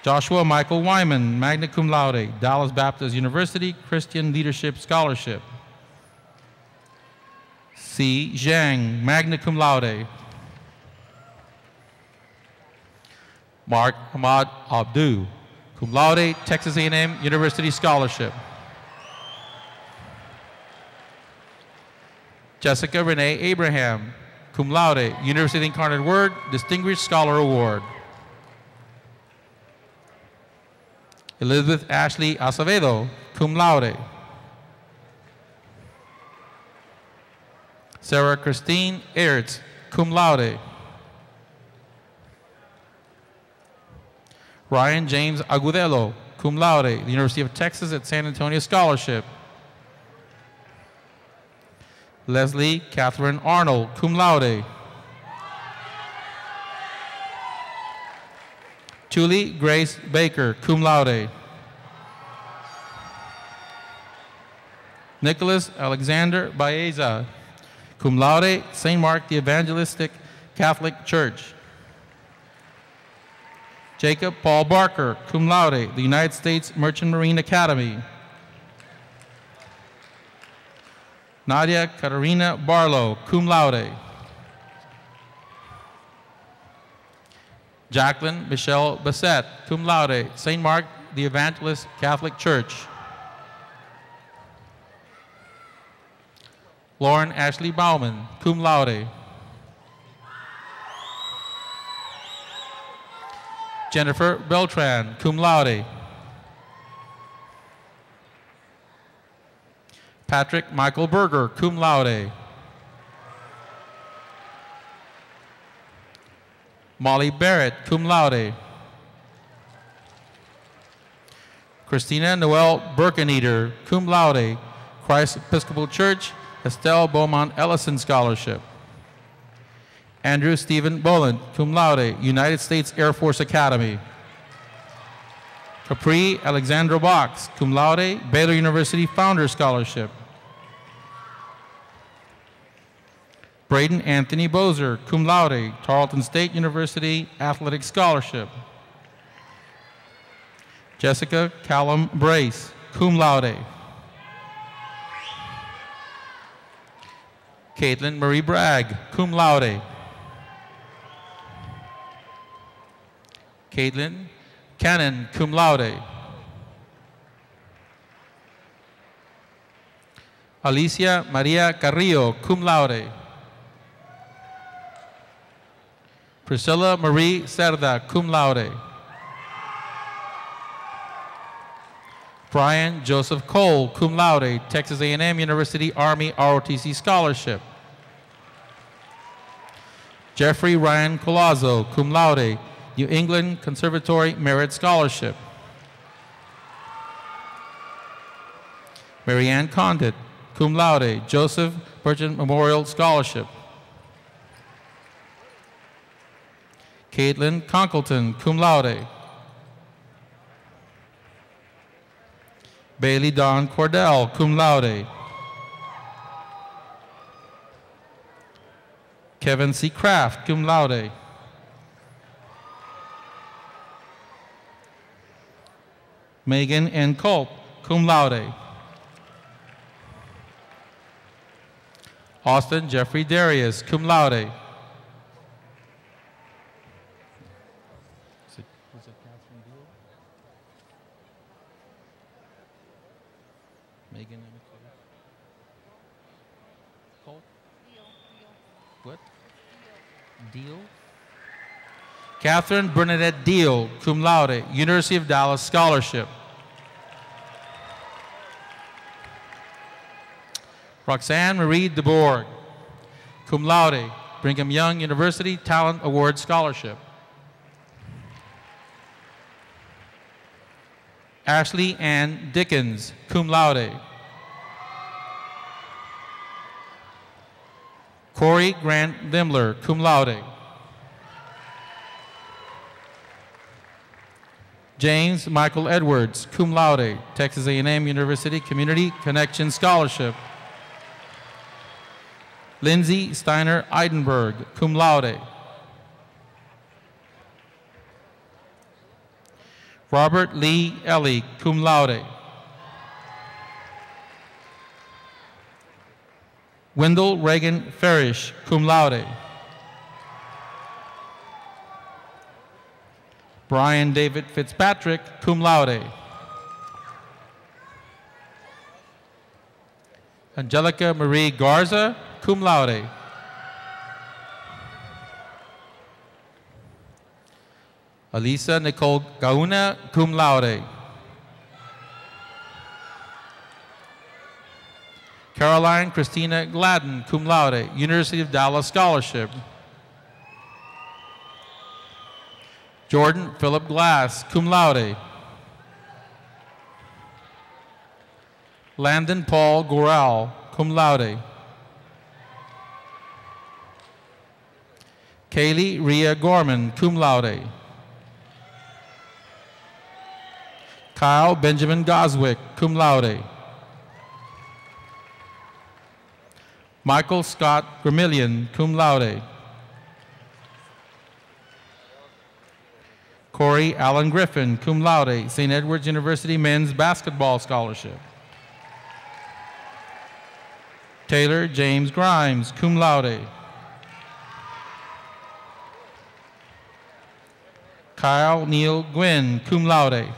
Joshua Michael Wyman, magna cum laude, Dallas Baptist University Christian Leadership Scholarship. C. Zhang, magna cum laude. Mark Ahmad Abdu, cum laude, Texas A&M University Scholarship. Jessica Renee Abraham, cum laude, University of the Incarnate Word Distinguished Scholar Award. Elizabeth Ashley Acevedo, cum laude. Sarah Christine Aerts, cum laude. Ryan James Agudelo, cum laude, the University of Texas at San Antonio Scholarship. Leslie Catherine Arnold, cum laude. Julie Grace Baker, cum laude. Nicholas Alexander Baeza, cum laude, St. Mark the Evangelistic Catholic Church. Jacob Paul Barker, cum laude, the United States Merchant Marine Academy. Nadia Katarina Barlow, cum laude. Jacqueline Michelle Bassett, cum laude, St. Mark the Evangelist Catholic Church. Lauren Ashley Bauman, cum laude. Jennifer Beltran, cum laude. Patrick Michael Berger, cum laude. Molly Barrett, cum laude. Christina Noel Birkeneeder, cum laude, Christ Episcopal Church, Estelle Beaumont Ellison Scholarship. Andrew Stephen Boland, cum laude, United States Air Force Academy. Capri Alexandra Box, cum laude, Baylor University Founder Scholarship. Braden Anthony Bozer, cum laude, Tarleton State University Athletic Scholarship. Jessica Callum Brace, cum laude. Caitlin Marie Bragg, cum laude. Caitlin Cannon, cum laude. Alicia Maria Carrillo, cum laude. Priscilla Marie Cerda, cum laude. Brian Joseph Cole, cum laude, Texas A&M University Army ROTC Scholarship. Jeffrey Ryan Colazzo, cum laude, New England Conservatory Merit Scholarship. Marianne Condit, cum laude, Joseph Burgeon Memorial Scholarship. Caitlin Conkleton, cum laude. Bailey Dawn Cordell, cum laude. Kevin C. Kraft, cum laude. Megan N. Culp, cum laude. Austin Jeffrey Darius, cum laude. Megan and Culp? What? Deal? Catherine Bernadette Deal, cum laude, University of Dallas Scholarship. Roxanne Marie DeBorg, cum laude, Brigham Young University Talent Award Scholarship. Ashley Ann Dickens, cum laude. Corey Grant Dimmler, cum laude. James Michael Edwards, cum laude, Texas A&M University Community Connection Scholarship. Lindsay Steiner Eidenberg, cum laude. Robert Lee Ellie, cum laude. Wendell Reagan Farish, cum laude. Brian David Fitzpatrick, cum laude. Angelica Marie Garza, cum laude. Alisa Nicole Gauna, cum laude. Caroline Christina Gladden, cum laude, University of Dallas Scholarship. Jordan Philip Glass, cum laude. Landon Paul Goral, cum laude. Kaylee Rhea Gorman, cum laude. Kyle Benjamin Goswick, cum laude. Michael Scott Gramillion, cum laude. Corey Allen Griffin, cum laude, St. Edward's University Men's Basketball Scholarship. Taylor James Grimes, cum laude. Kyle Neal Gwynn, cum laude.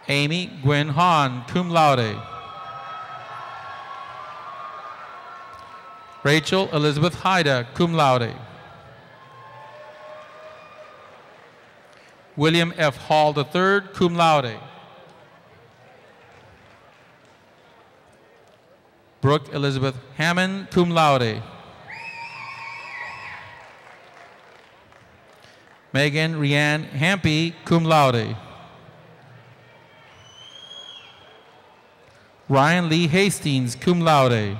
Amy Gwen Hahn, cum laude. Rachel Elizabeth Haida, cum laude. William F. Hall III, cum laude. Brooke Elizabeth Hammond, cum laude. Megan Rianne Hampy, cum laude. Ryan Lee Hastings, cum laude.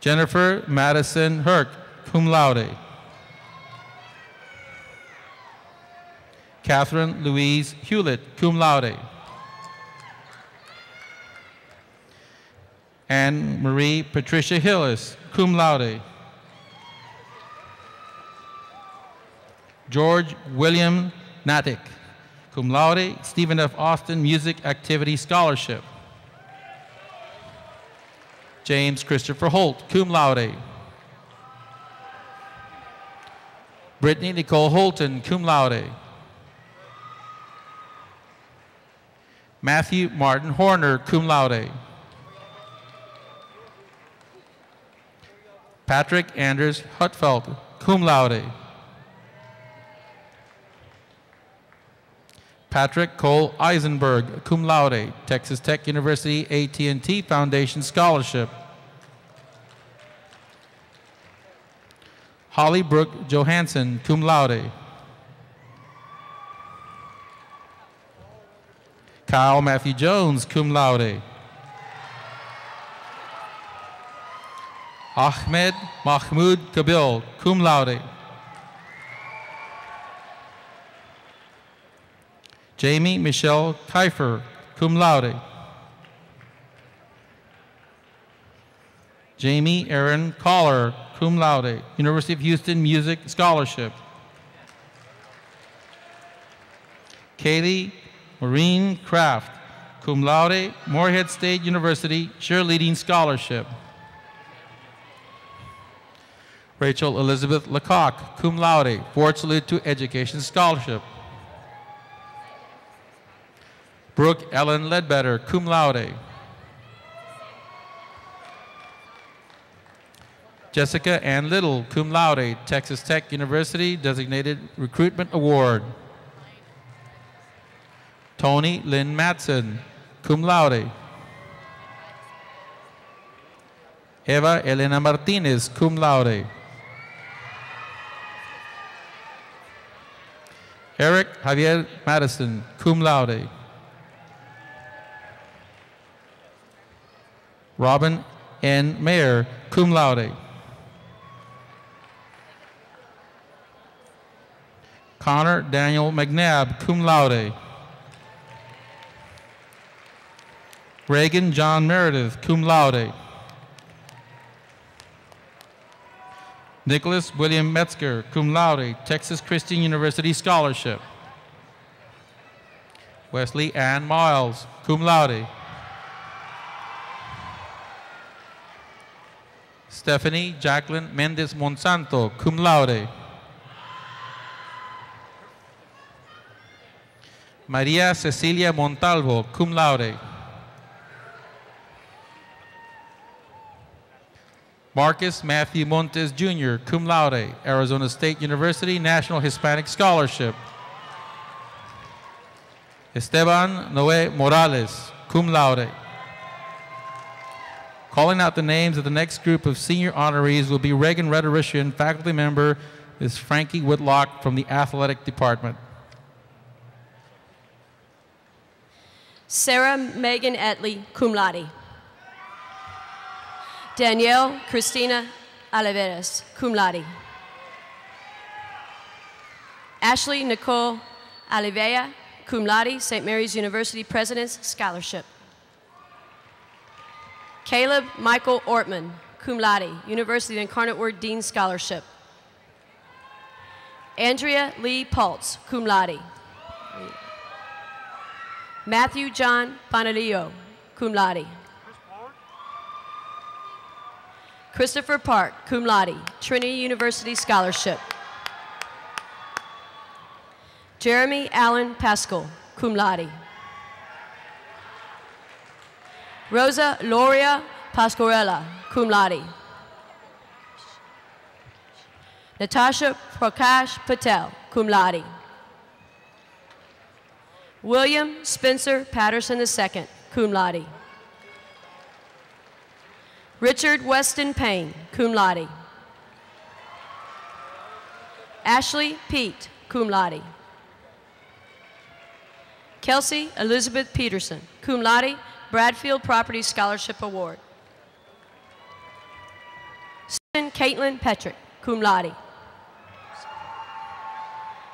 Jennifer Madison Herc, cum laude. Catherine Louise Hewlett, cum laude. Anne Marie Patricia Hillis, cum laude. George William Natick, cum laude, Stephen F. Austin Music Activity Scholarship. James Christopher Holt, cum laude. Brittany Nicole Holton, cum laude. Matthew Martin Horner, cum laude. Patrick Anders Hutfeld, cum laude. Patrick Cole Eisenberg, cum laude, Texas Tech University AT&T Foundation Scholarship. Holly Brooke Johansson, cum laude. Kyle Matthew Jones, cum laude. Ahmed Mahmoud Kabil, cum laude. Jamie Michelle Kiefer, cum laude. Jamie Aaron Collar, cum laude, University of Houston Music Scholarship. Kaylee Maureen Kraft, cum laude, Morehead State University Cheerleading Scholarship. Rachel Elizabeth Lecoq, cum laude, Fort Salute to Education Scholarship. Brooke Ellen Ledbetter, cum laude. Jessica Ann Little, cum laude, Texas Tech University Designated Recruitment Award. Tony Lynn Matson, cum laude. Eva Elena Martinez, cum laude. Eric Javier Madison, cum laude. Robin N. Mayer, cum laude. Connor Daniel McNabb, cum laude. Reagan John Meredith, cum laude. Nicholas William Metzger, cum laude, Texas Christian University Scholarship. Wesley Ann Miles, cum laude. Stephanie Jacqueline Mendez Monsanto, cum laude. Maria Cecilia Montalvo, cum laude. Marcus Matthew Montes Jr., cum laude, Arizona State University National Hispanic Scholarship. Esteban Noe Morales, cum laude. Calling out the names of the next group of senior honorees will be Reagan rhetorician, faculty member is Frankie Whitlock from the athletic department. Sarah Megan Etley, cum laude. Danielle Christina Oliveras, cum laude. Ashley Nicole Olivea, cum laude, St. Mary's University President's Scholarship. Caleb Michael Ortman, cum laude, University of Incarnate Word Dean Scholarship. Andrea Lee Paltz, cum laude. Matthew John Panalillo, cum laude. Christopher Park, cum laude, Trinity University Scholarship. Jeremy Allen Pascal, cum laude. Rosa Loria Pasquarella, cum laude. Natasha Prakash Patel, cum laude. William Spencer Patterson II, cum laude. Richard Weston Payne, cum laude. Ashley Pete, cum laude. Kelsey Elizabeth Peterson, cum laude, Bradfield Property Scholarship Award. Susan Caitlin Petrick, cum laude.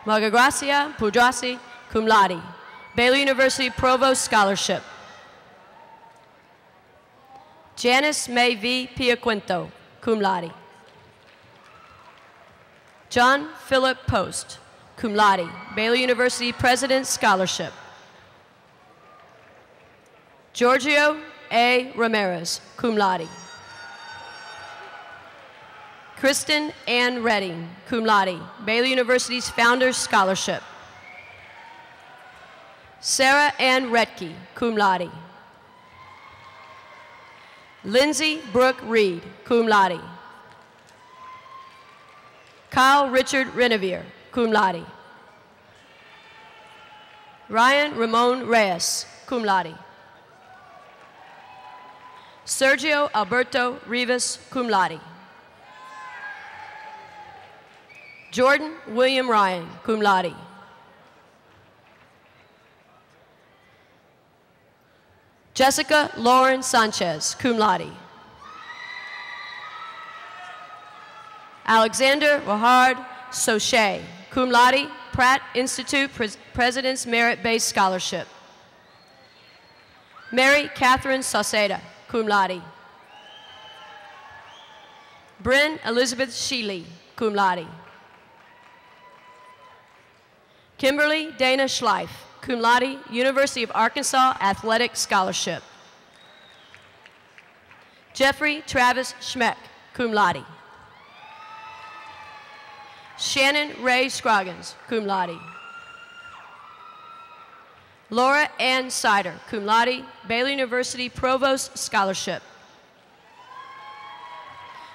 Margagracia Pudrasi, cum laude, Baylor University Provost Scholarship. Janice May V. Piaquinto, cum laude. John Philip Post, cum laude, Baylor University President's Scholarship. Giorgio A. Ramirez, cum laude. Kristen Ann Redding, cum laude, Baylor University's Founders Scholarship. Sarah Ann Retke, cum laude. Lindsay Brooke Reed, cum laude. Kyle Richard Renevier, cum laude. Ryan Ramon Reyes, cum laude. Sergio Alberto Rivas, cum laude. Jordan William Ryan, cum laude. Jessica Lauren Sanchez, cum laude. Alexander Wahard Sochet, cum laude, Pratt Institute President's Merit-Based Scholarship. Mary Catherine Sauceda, cum laude. Bryn Elizabeth Sheely, cum laude. Kimberly Dana Schleif, cum laude, University of Arkansas Athletic Scholarship. Jeffrey Travis Schmeck, cum laude. Shannon Ray Scroggins, cum laude. Laura Ann Sider, cum laude, Baylor University Provost Scholarship.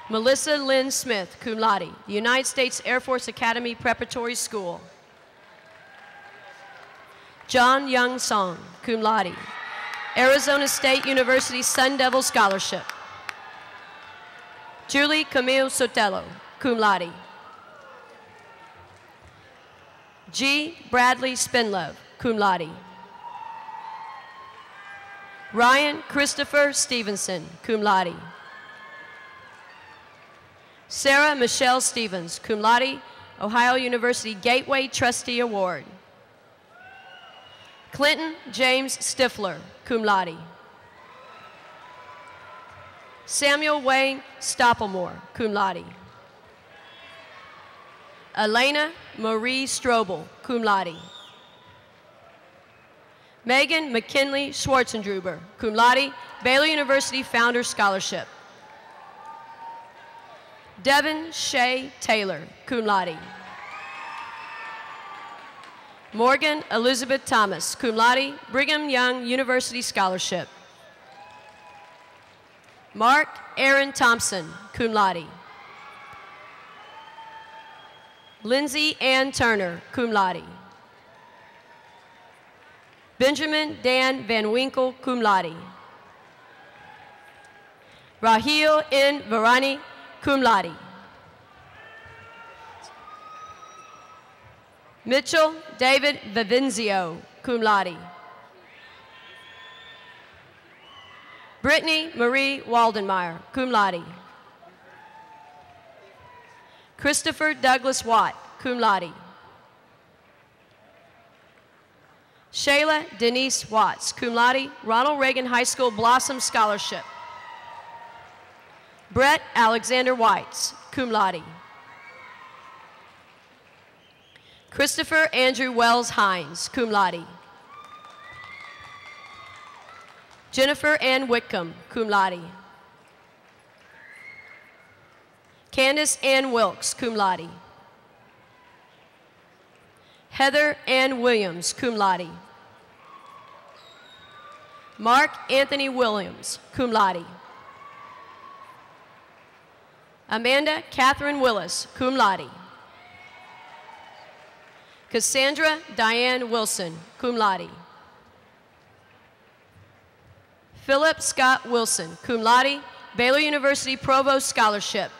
Melissa Lynn Smith, cum laude, United States Air Force Academy Preparatory School. John Young Song, cum laude, Arizona State University Sun Devil Scholarship. Julie Camille Sotelo, cum laude. G. Bradley Spinlove, cum laude. Ryan Christopher Stevenson, cum laude. Sarah Michelle Stevens, cum laude, Ohio University Gateway Trustee Award. Clinton James Stifler, cum laude. Samuel Wayne Stoppelmore, cum laude. Elena Marie Strobel, cum laude. Megan McKinley Schwarzendruber, cum laude, Baylor University Founders Scholarship. Devin Shea Taylor, cum laude. Morgan Elizabeth Thomas, cum laude, Brigham Young University Scholarship. Mark Aaron Thompson, cum laude. Lindsay Ann Turner, cum laude. Benjamin Dan Van Winkle, cum laude. Rahil N. Varani, cum laude. Mitchell David Vivenzio, cum laude. Brittany Marie Waldenmeyer, cum laude. Christopher Douglas Watt, cum laude. Shayla Denise Watts, cum laude, Ronald Reagan High School Blossom Scholarship. Brett Alexander Whites, cum laude. Christopher Andrew Wells Hines, cum laude. Jennifer Ann Whitcomb, cum laude. Candace Ann Wilkes, cum laude. Heather Ann Williams, cum laude. Mark Anthony Williams, cum laude. Amanda Catherine Willis, cum laude. Cassandra Diane Wilson, cum laude. Philip Scott Wilson, cum laude, Baylor University Provost Scholarship.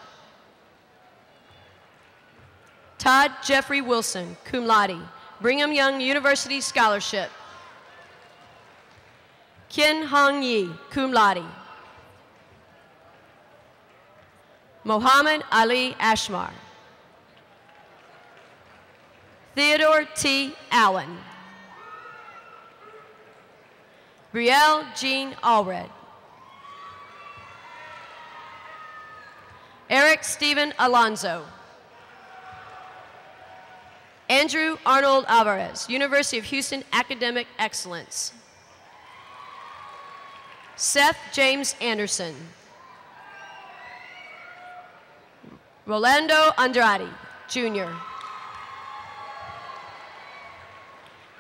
Todd Jeffrey Wilson, cum laude, Brigham Young University Scholarship. Ken Hong Yi, cum laude. Mohammed Ali Ashmar. Theodore T. Allen. Brielle Jean Allred. Eric Stephen Alonzo. Andrew Arnold Alvarez, University of Houston Academic Excellence. Seth James Anderson. Rolando Andrade, Jr.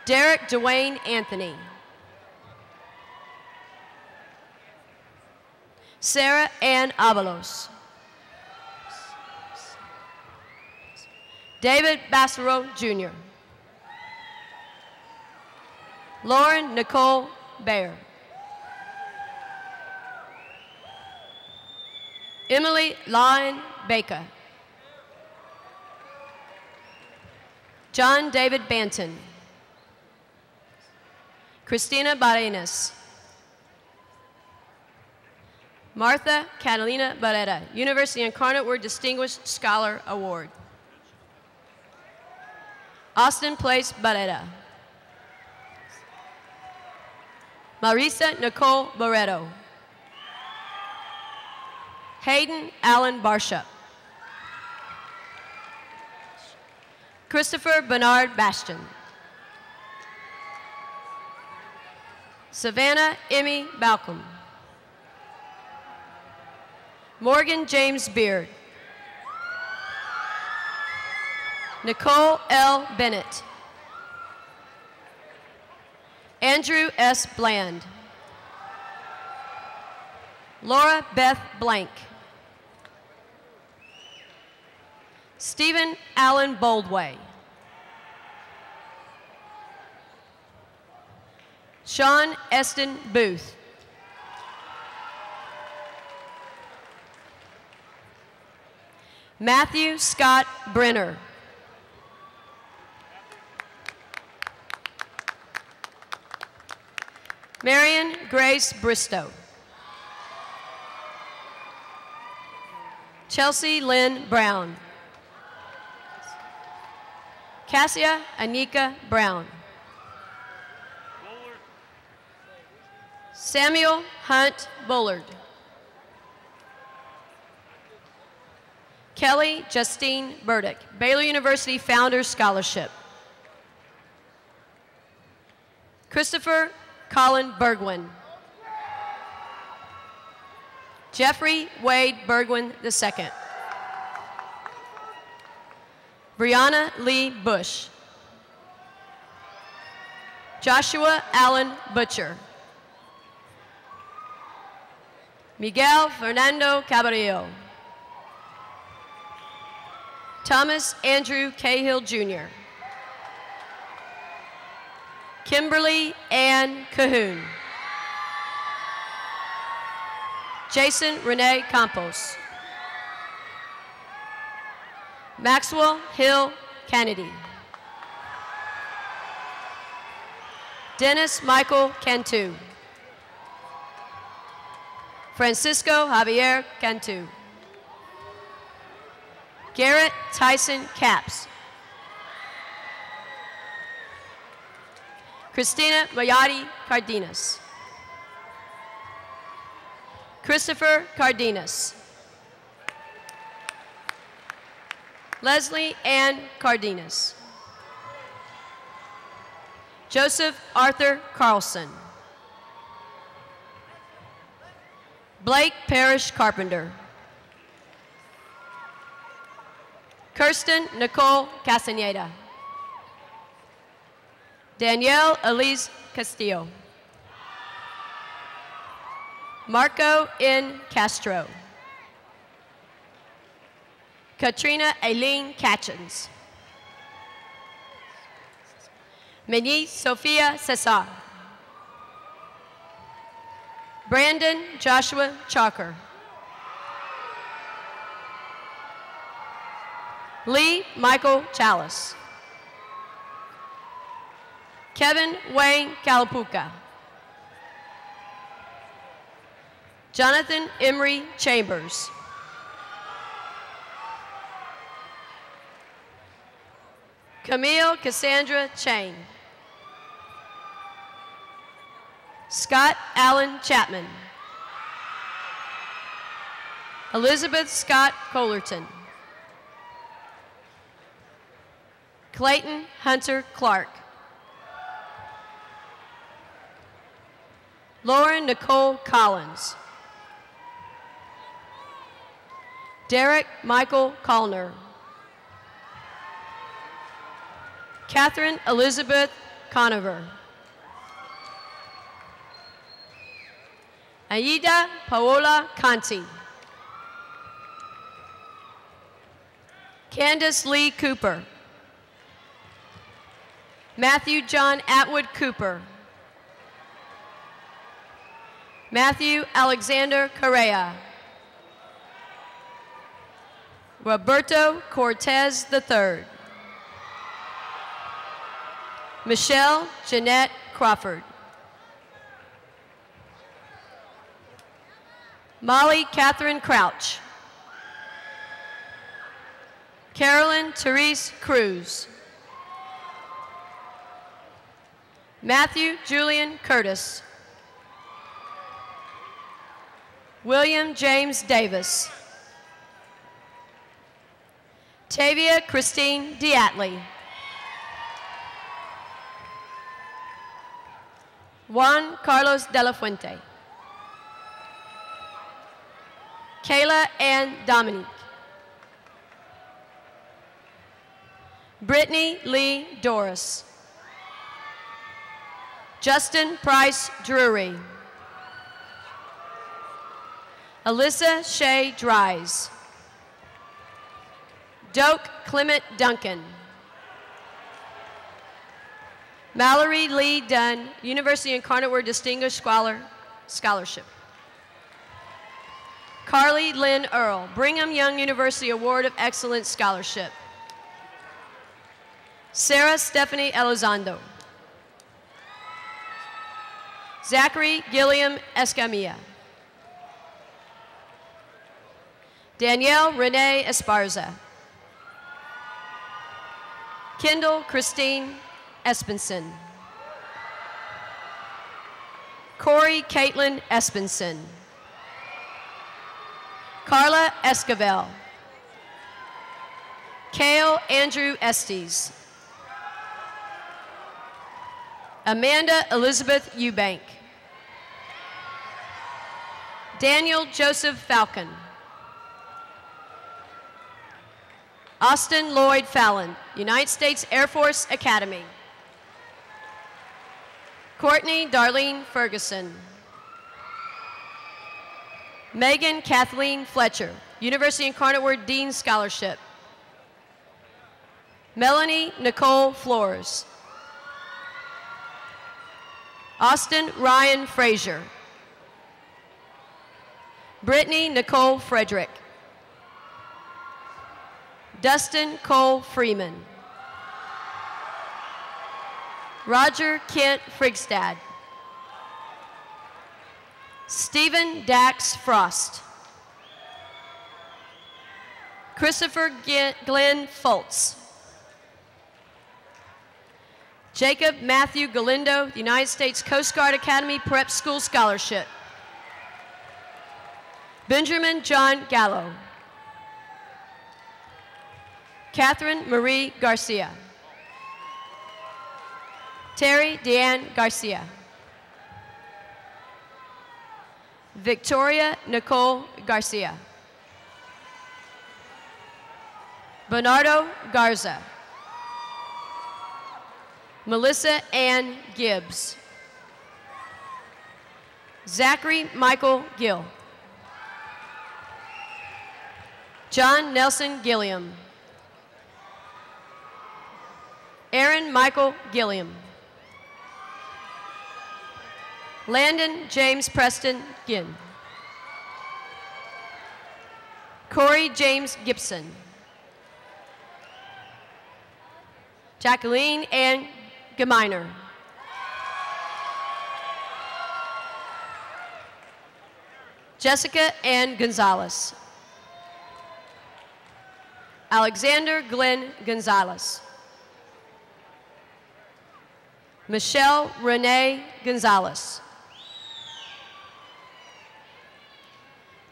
Derek Dwayne Anthony. Sarah Ann Avalos. David Bassero, Jr. Lauren Nicole Baer. Emily Lyon Baker. John David Banton. Christina Barenas. Martha Catalina Barrera, University Incarnate Word Distinguished Scholar Award. Austin Place Barrera. Marisa Nicole Barreto. Hayden Allen Barshup. Christopher Bernard Bastion. Savannah Emmy Balcom. Morgan James Beard. Nicole L. Bennett. Andrew S. Bland. Laura Beth Blank. Stephen Allen Boldway. Sean Eston Booth. Matthew Scott Brenner. Marion Grace Bristow. Chelsea Lynn Brown. Cassia Anika Brown. Samuel Hunt Bullard. Kelly Justine Burdick, Baylor University Founders Scholarship. Christopher Colin Bergwin. Jeffrey Wade Bergwin II. Brianna Lee Bush. Joshua Allen Butcher. Miguel Fernando Cabrillo. Thomas Andrew Cahill Jr. Kimberly Ann Cahoon. Jason Renee Campos. Maxwell Hill Kennedy. Dennis Michael Cantu. Francisco Javier Cantu. Garrett Tyson Capps. Christina Mayati Cardenas. Christopher Cardenas. Leslie Ann Cardenas. Joseph Arthur Carlson. Blake Parrish Carpenter. Kirsten Nicole Castaneda. Danielle Elise Castillo. Marco N. Castro. Katrina Aileen Catchins. Meni Sophia Cesar. Brandon Joshua Chalker. Lee Michael Chalice. Kevin Wayne Calapuca. Jonathan Emery Chambers. Camille Cassandra Chain. Scott Allen Chapman. Elizabeth Scott Collerton. Clayton Hunter Clark. Lauren Nicole Collins. Derek Michael Callner. Catherine Elizabeth Conover. Aida Paola Conti. Candace Lee Cooper. Matthew John Atwood Cooper. Matthew Alexander Correa. Roberto Cortez III. Michelle Jeanette Crawford. Molly Catherine Crouch. Carolyn Therese Cruz. Matthew Julian Curtis. William James Davis. Tavia Christine Diatley. Juan Carlos de la Fuente. Kayla Ann Dominique. Brittany Lee Doris. Justin Price Drury. Alyssa Shea Dries. Doak Clement Duncan. Mallory Lee Dunn, University Incarnate Distinguished Scholarship. Carly Lynn Earl, Brigham Young University Award of Excellence Scholarship. Sarah Stephanie Elizondo. Zachary Gilliam Escamilla. Danielle Renee Esparza. Kendall Christine Espenson. Corey Caitlin Espenson. Carla Esquivel. Cale Andrew Estes. Amanda Elizabeth Eubank. Daniel Joseph Falcon. Austin Lloyd Fallon, United States Air Force Academy. Courtney Darlene Ferguson. Megan Kathleen Fletcher, University Incarnate Word Dean Scholarship. Melanie Nicole Flores. Austin Ryan Frazier. Brittany Nicole Frederick. Dustin Cole Freeman. Roger Kent Frigstad. Stephen Dax Frost. Christopher Glenn Fultz. Jacob Matthew Galindo, the United States Coast Guard Academy Prep School Scholarship. Benjamin John Gallo. Catherine Marie Garcia. Terry Deanne Garcia. Victoria Nicole Garcia. Bernardo Garza. Melissa Ann Gibbs. Zachary Michael Gill. John Nelson Gilliam. Aaron Michael Gilliam. Landon James Preston Ginn. Corey James Gibson. Jacqueline Ann Geminer. Jessica Ann Gonzalez. Alexander Glenn Gonzalez. Michelle Renee Gonzalez.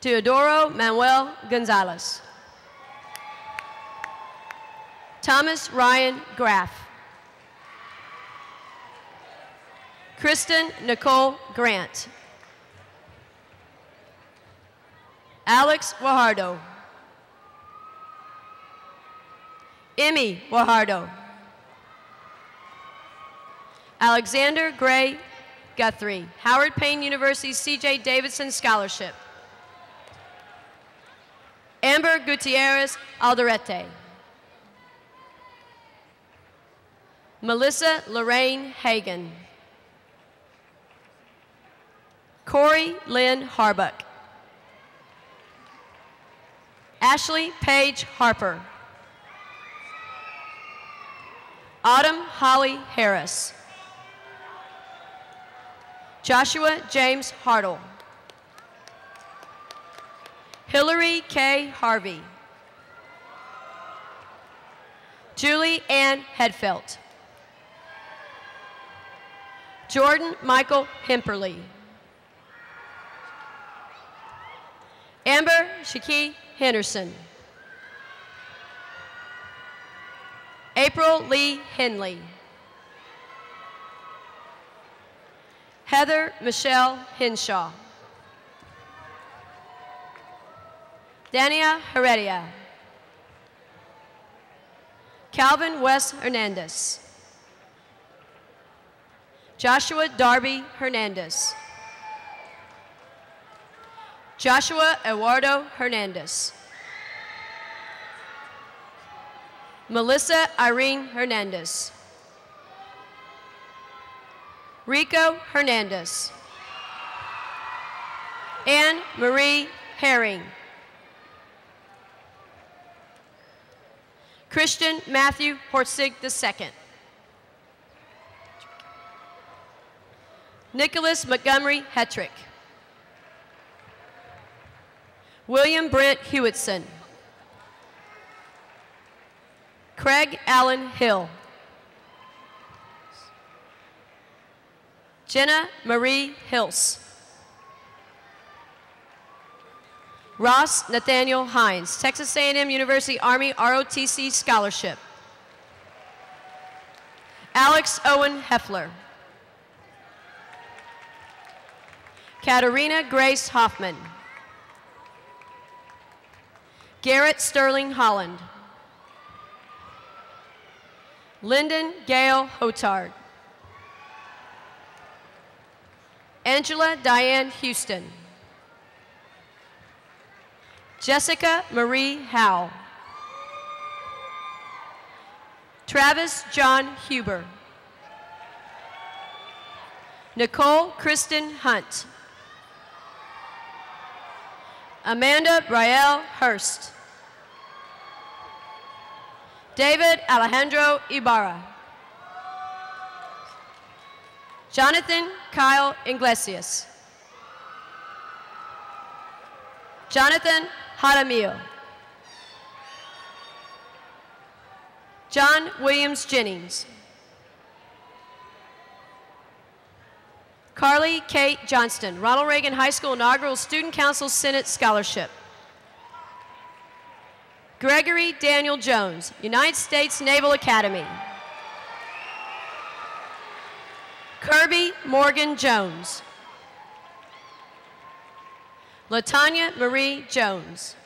Teodoro Manuel Gonzalez. Thomas Ryan Graff. Kristen Nicole Grant. Alex Wajardo. Emmy Wajardo. Alexander Gray Guthrie, Howard Payne University C.J. Davidson Scholarship. Amber Gutierrez Alderete. Melissa Lorraine Hagan. Corey Lynn Harbuck. Ashley Paige Harper. Autumn Holly Harris. Joshua James Hartle. Hillary K. Harvey. Julie Ann Hedfeld. Jordan Michael Hemperly. Amber Shaki Henderson. April Lee Henley. Heather Michelle Henshaw. Dania Heredia. Calvin Wes Hernandez. Joshua Darby Hernandez. Joshua Eduardo Hernandez. Melissa Irene Hernandez. Rico Hernandez. Anne Marie Herring. Christian Matthew Hortzig II. Nicholas Montgomery Hetrick. William Brent Hewitson. Craig Allen Hill. Jenna Marie Hills. Ross Nathaniel Hines, Texas A&M University Army ROTC Scholarship. Alex Owen Heffler. Katarina Grace Hoffman. Garrett Sterling Holland. Lyndon Gail Hotard. Angela Diane Houston. Jessica Marie Howe. Travis John Huber. Nicole Kristen Hunt. Amanda Brielle Hurst. David Alejandro Ibarra. Jonathan Kyle Iglesias. Jonathan Jaramillo. John Williams Jennings. Carly Kate Johnston, Ronald Reagan High School Inaugural Student Council Senate Scholarship. Gregory Daniel Jones, United States Naval Academy. Kirby Morgan Jones. Latanya Marie Jones.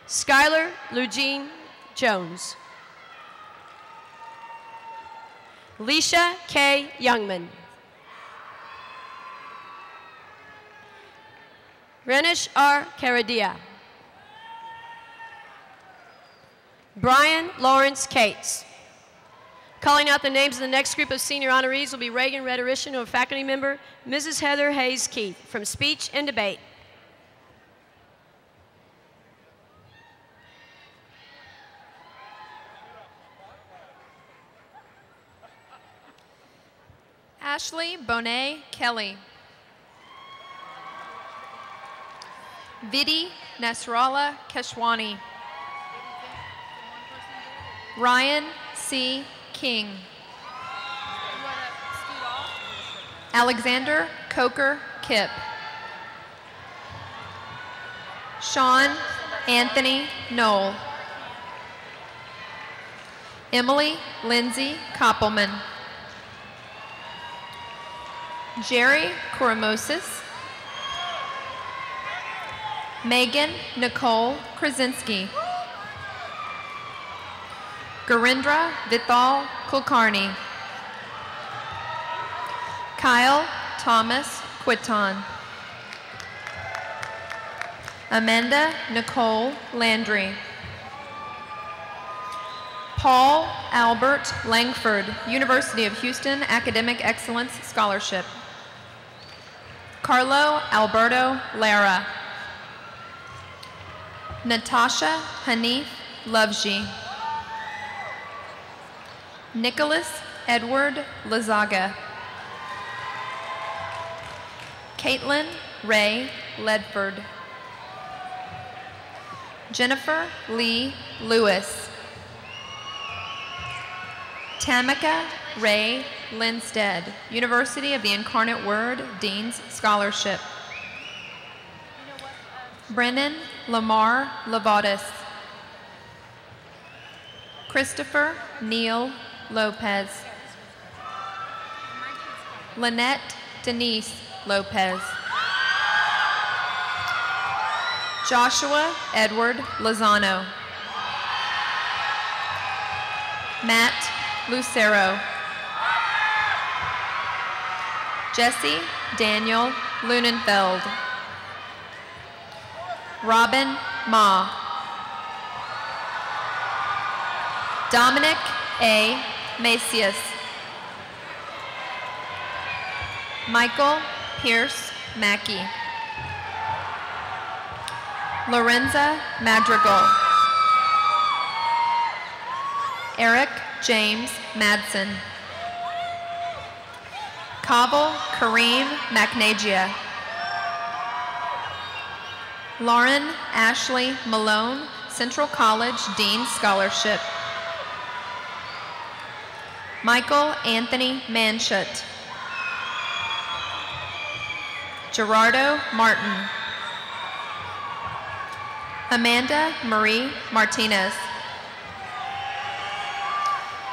Skylar Lugene Jones. Leisha K. Youngman. Renish R. Caradia. Brian Lawrence Cates. Calling out the names of the next group of senior honorees will be Reagan rhetorician or faculty member, Mrs. Heather Hayes Keith, from Speech and Debate. Ashley Bonet Kelly. Vidi Nasrallah Keshwani. Ryan C. King. Alexander Coker Kipp. Sean Anthony Knoll. Emily Lindsay Koppelman. Jerry Koromosis. Megan Nicole Krasinski. Garindra Vithal Kulkarni. Kyle Thomas Quitton. Amanda Nicole Landry. Paul Albert Langford, University of Houston Academic Excellence Scholarship. Carlo Alberto Lara. Natasha Hanif Lovji. Nicholas Edward Lazaga. Caitlin Ray Ledford. Jennifer Lee Lewis. Tamika Ray Linstead, University of the Incarnate Word, Dean's Scholarship. Brennan Lamar Lavadas. Christopher Neil Lopez. Lynette Denise Lopez. Joshua Edward Lozano. Matt Lucero. Jesse Daniel Lunenfeld. Robin Ma. Dominic A. Macias. Michael Pierce Mackey. Lorenza Madrigal. Eric James Madsen. Kaval Kareem McNagia. Lauren Ashley Malone, Central College Dean's Scholarship. Michael Anthony Manshut. Gerardo Martin. Amanda Marie Martinez.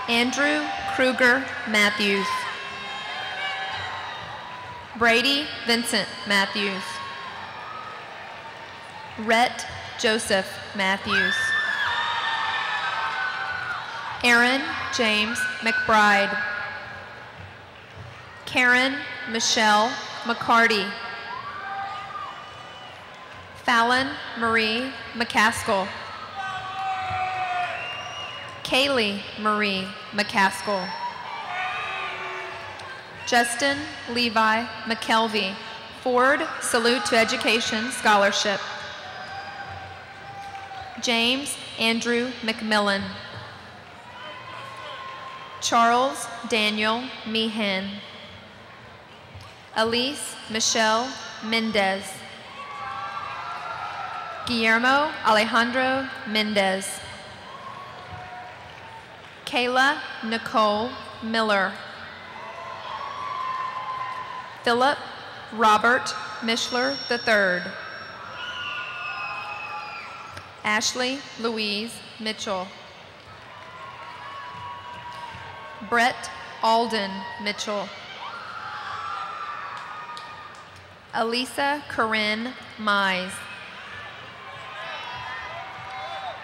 Andrew Kruger Matthews. Brady Vincent Matthews. Rhett Joseph Matthews. Aaron James McBride. Karen Michelle McCarty. Fallon Marie McCaskill. Kaylee Marie McCaskill. Justin Levi McKelvey, Ford Salute to Education Scholarship. James Andrew McMillan. Charles Daniel Meehan. Elise Michelle Mendez. Guillermo Alejandro Mendez. Kayla Nicole Miller. Philip Robert Mishler III. Ashley Louise Mitchell. Brett Alden Mitchell. Elisa Corinne Mize.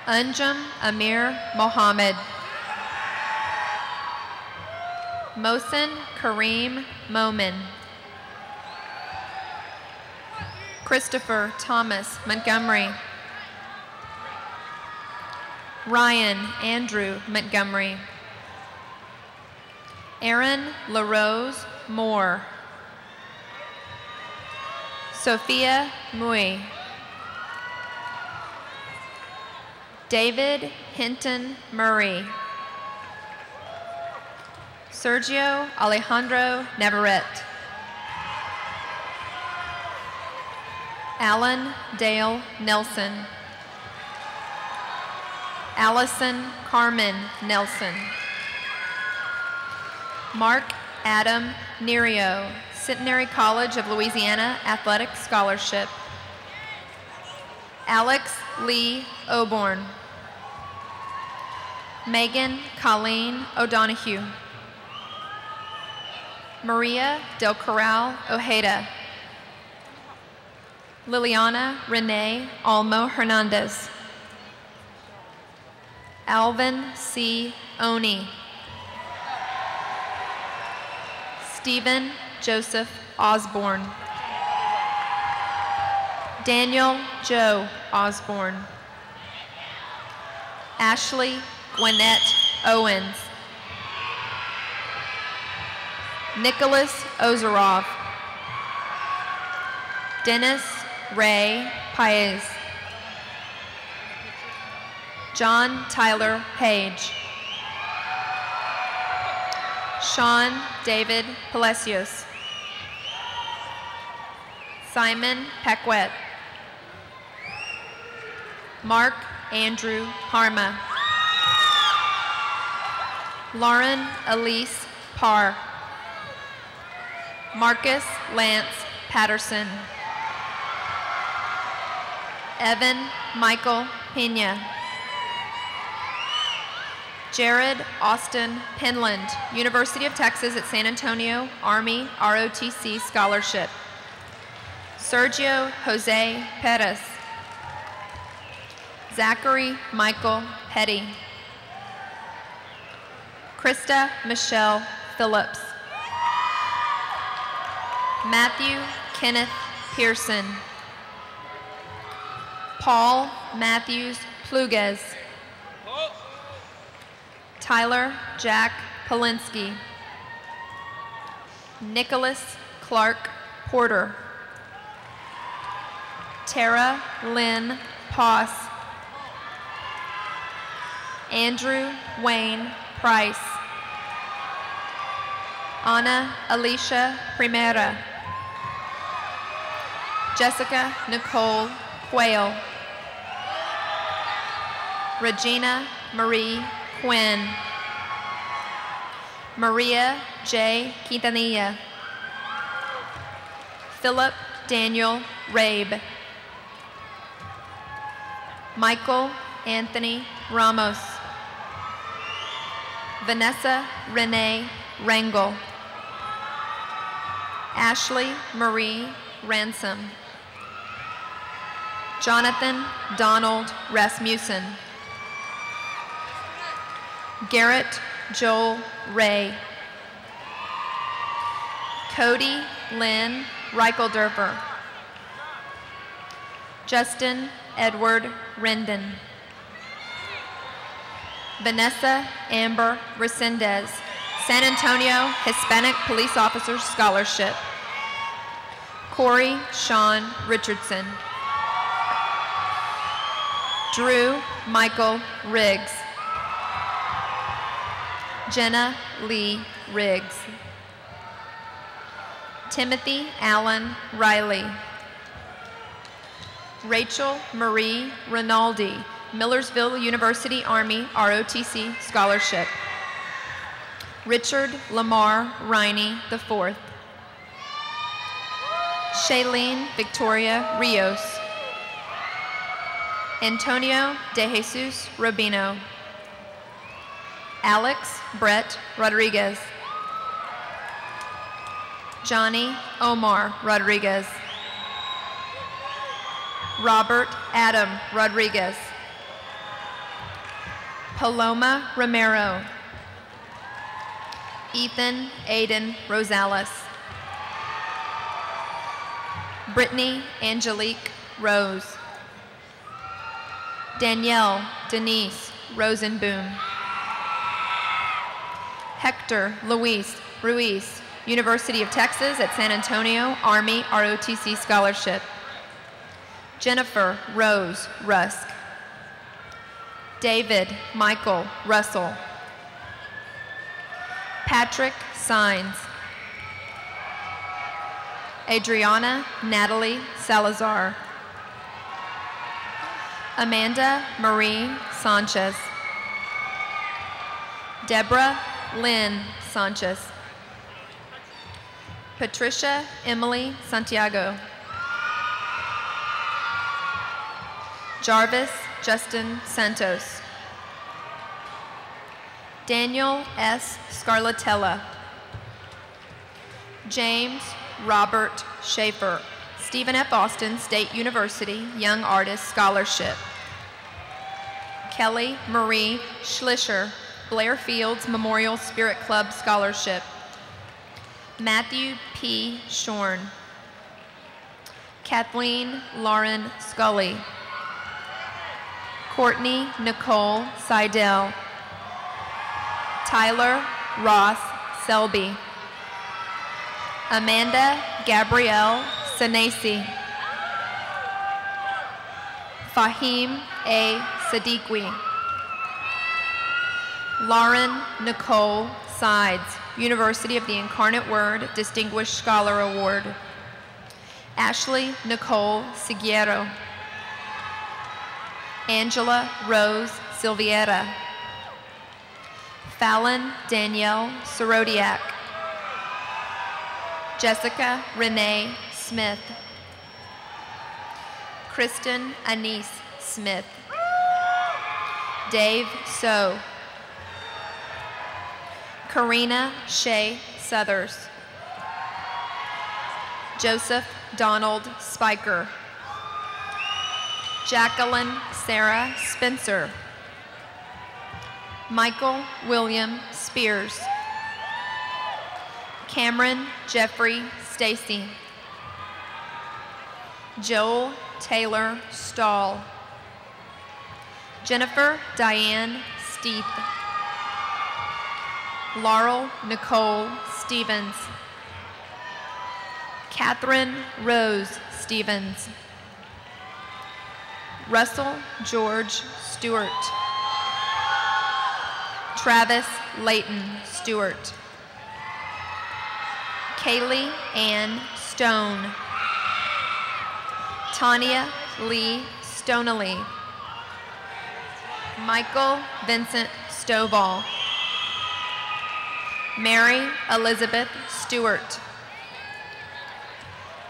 Anjum Amir Mohammed. Mohsen Kareem Momin. Christopher Thomas Montgomery. Ryan Andrew Montgomery. Aaron LaRose Moore. Sophia Mui. David Hinton Murray. Sergio Alejandro Navarrete. Alan Dale Nelson. Allison Carmen Nelson. Mark Adam Nerio, Centenary College of Louisiana Athletic Scholarship. Alex Lee Oborn. Megan Colleen O'Donohue. Maria Del Corral Ojeda. Liliana Renee Almo Hernandez. Alvin C. Oni. Stephen Joseph Osborne. Daniel Joe Osborne. Ashley Gwinnett Owens. Nicholas Ozerov. Dennis Ray Paez. John Tyler Page. Sean David Palacios. Simon Paquette. Mark Andrew Parma. Lauren Elise Parr. Marcus Lance Patterson. Evan Michael Pena. Jared Austin Penland, University of Texas at San Antonio, Army ROTC Scholarship. Sergio Jose Perez. Zachary Michael Petty. Krista Michelle Phillips. Matthew Kenneth Pearson. Paul Matthews Pluguez. Tyler Jack Polinsky. Nicholas Clark Porter. Tara Lynn Poss. Andrew Wayne Price. Ana Alicia Primera. Jessica Nicole Quayle. Regina Marie Quinn. Maria J. Quintanilla. Philip Daniel Rabe. Michael Anthony Ramos. Vanessa Renee Rangel. Ashley Marie Ransom. Jonathan Donald Rasmussen. Garrett Joel Ray. Cody Lynn Reichelderfer. Justin Edward Rendon. Vanessa Amber Resendez, San Antonio Hispanic Police Officer Scholarship. Corey Sean Richardson. Drew Michael Riggs. Jenna Lee Riggs. Timothy Allen Riley. Rachel Marie Rinaldi, Millersville University Army ROTC Scholarship. Richard Lamar Riney IV. Shailene Victoria Rios. Antonio De Jesus Rubino. Alex Brett Rodriguez. Johnny Omar Rodriguez. Robert Adam Rodriguez. Paloma Romero. Ethan Aiden Rosales. Brittany Angelique Rose. Danielle Denise Rosenboom. Hector Luis Ruiz, University of Texas at San Antonio, Army ROTC Scholarship. Jennifer Rose Rusk. David Michael Russell. Patrick Sines. Adriana Natalie Salazar. Amanda Marie Sanchez. Deborah Lynn Sanchez. Patricia Emily Santiago. Jarvis Justin Santos. Daniel S. Scarlatella. James Robert Schaefer, Stephen F. Austin State University Young Artist Scholarship. Kelly Marie Schlischer, Blair Fields Memorial Spirit Club Scholarship. Matthew P. Shorn. Kathleen Lauren Scully. Courtney Nicole Seidel. Tyler Ross Selby. Amanda Gabrielle Sanesi. Fahim A. Sadiqui. Lauren Nicole Sides, University of the Incarnate Word Distinguished Scholar Award. Ashley Nicole Siguiero. Angela Rose Silviera. Fallon Danielle Sorodiak. Jessica Renee Smith. Kristen Anise Smith. Dave So. Karina Shea Southers. Joseph Donald Spiker. Jacqueline Sarah Spencer. Michael William Spears. Cameron Jeffrey Stacy. Joel Taylor Stahl. Jennifer Diane Steep. Laurel Nicole Stevens. Catherine Rose Stevens. Russell George Stewart. Travis Layton Stewart. Kaylee Ann Stone. Tanya Lee Stoneley. Michael Vincent Stovall. Mary Elizabeth Stewart.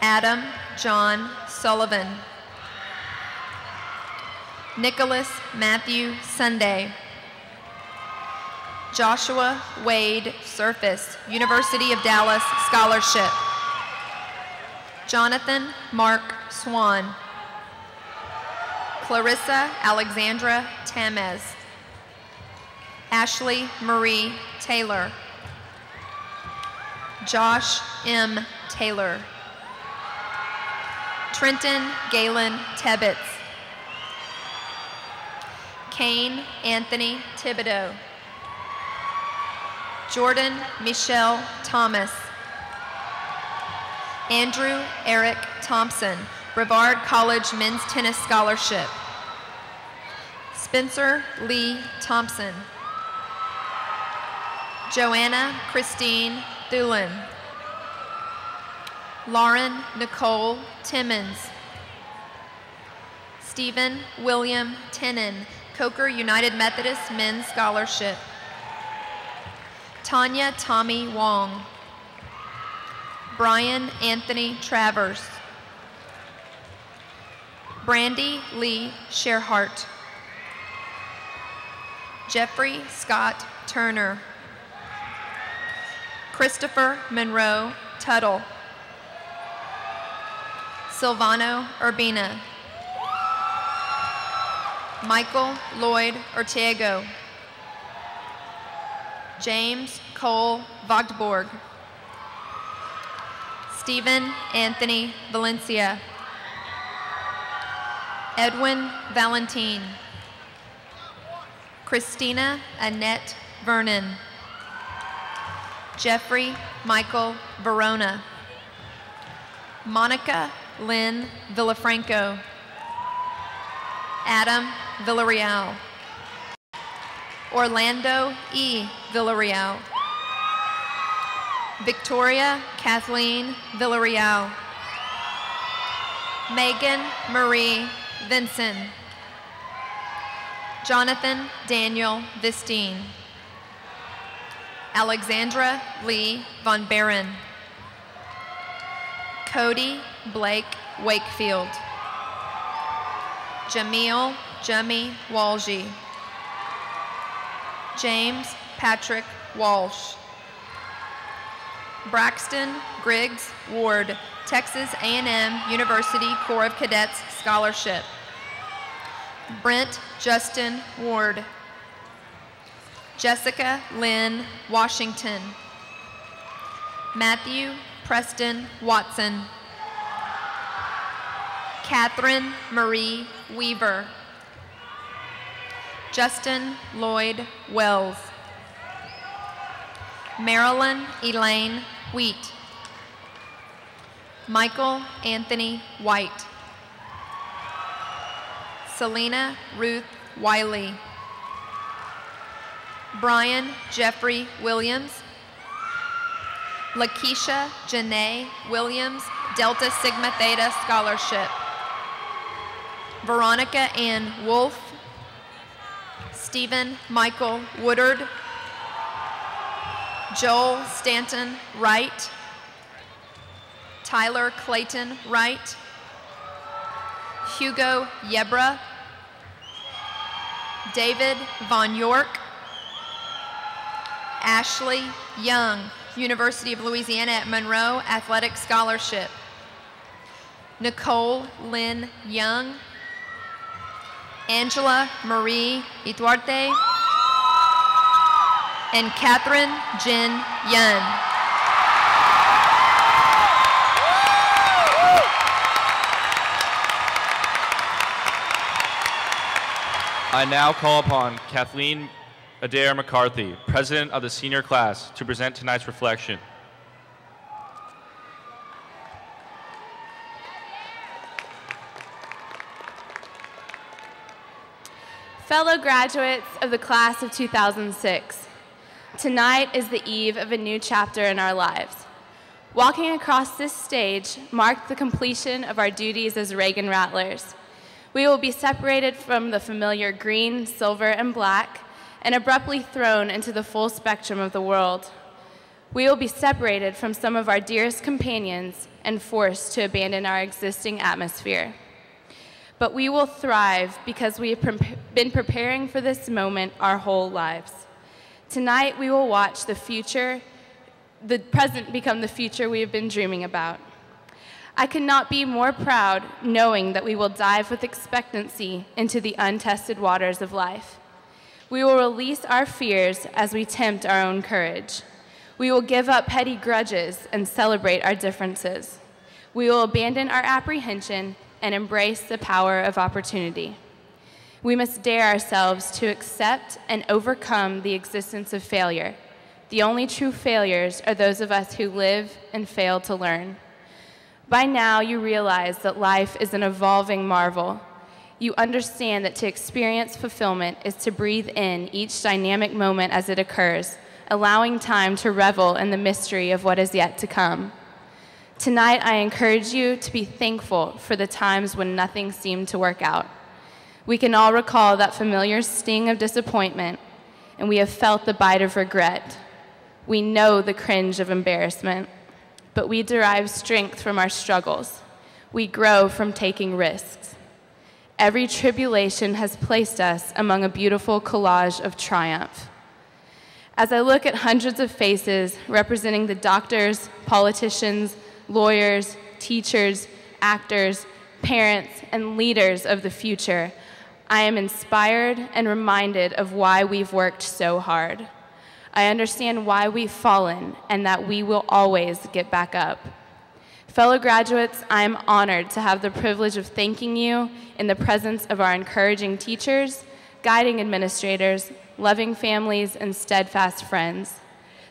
Adam John Sullivan. Nicholas Matthew Sunday. Joshua Wade Surface, University of Dallas Scholarship. Jonathan Mark Swan. Clarissa Alexandra Tamez. Ashley Marie Taylor. Josh M. Taylor. Trenton Galen Tebbets. Kane Anthony Thibodeau. Jordan Michelle Thomas. Andrew Eric Thompson, Brevard College Men's Tennis Scholarship. Spencer Lee Thompson. Joanna Christine Thulin. Lauren Nicole Timmons. Stephen William Tenon, Coker United Methodist Men's Scholarship. Tanya Tommy Wong. Brian Anthony Travers. Brandy Lee Sherhart. Jeffrey Scott Turner. Christopher Monroe Tuttle. Silvano Urbina. Michael Lloyd Ortego. James Cole Vogtborg. Stephen Anthony Valencia. Edwin Valentine. Christina Annette Vernon. Jeffrey Michael Verona. Monica Lynn Villafranco. Adam Villarreal. Orlando E. Villarreal. Victoria Kathleen Villarreal. Megan Marie Vinson. Jonathan Daniel Vistine. Alexandra Lee Von Baron. Cody Blake Wakefield. Jamil Jummy Walshy. James Patrick Walsh. Braxton Griggs Ward, Texas A&M University Corps of Cadets Scholarship. Brent Justin Ward. Jessica Lynn Washington. Matthew Preston Watson. Catherine Marie Weaver. Justin Lloyd Wells. Marilyn Elaine Wheat. Michael Anthony White. Selena Ruth Wiley. Brian Jeffrey Williams. Lakeisha Janae Williams, Delta Sigma Theta Scholarship. Veronica Ann Wolff. Stephen Michael Woodard. Joel Stanton Wright. Tyler Clayton Wright. Hugo Yebra. David Von York. Ashley Young, University of Louisiana at Monroe Athletic Scholarship. Nicole Lynn Young. Angela Marie Ituarte. And Catherine Jin Yun. I now call upon Kathleen Adair McCarthy, President of the Senior Class, to present tonight's reflection. Fellow graduates of the class of 2006, tonight is the eve of a new chapter in our lives. Walking across this stage marked the completion of our duties as Reagan Rattlers. We will be separated from the familiar green, silver, and black, and abruptly thrown into the full spectrum of the world. We will be separated from some of our dearest companions and forced to abandon our existing atmosphere. But we will thrive because we have been preparing for this moment our whole lives. Tonight, we will watch the present become the future we have been dreaming about. I could not be more proud knowing that we will dive with expectancy into the untested waters of life. We will release our fears as we tempt our own courage. We will give up petty grudges and celebrate our differences. We will abandon our apprehension and embrace the power of opportunity. We must dare ourselves to accept and overcome the existence of failure, The only true failures are those of us who live and fail to learn. By now, you realize that life is an evolving marvel. You understand that to experience fulfillment is to breathe in each dynamic moment as it occurs, allowing time to revel in the mystery of what is yet to come. Tonight, I encourage you to be thankful for the times when nothing seemed to work out. We can all recall that familiar sting of disappointment, and we have felt the bite of regret. We know the cringe of embarrassment, but we derive strength from our struggles. We grow from taking risks. Every tribulation has placed us among a beautiful collage of triumph. As I look at hundreds of faces representing the doctors, politicians, lawyers, teachers, actors, parents, and leaders of the future, I am inspired and reminded of why we've worked so hard. I understand why we've fallen and that we will always get back up. Fellow graduates, I am honored to have the privilege of thanking you in the presence of our encouraging teachers, guiding administrators, loving families, and steadfast friends.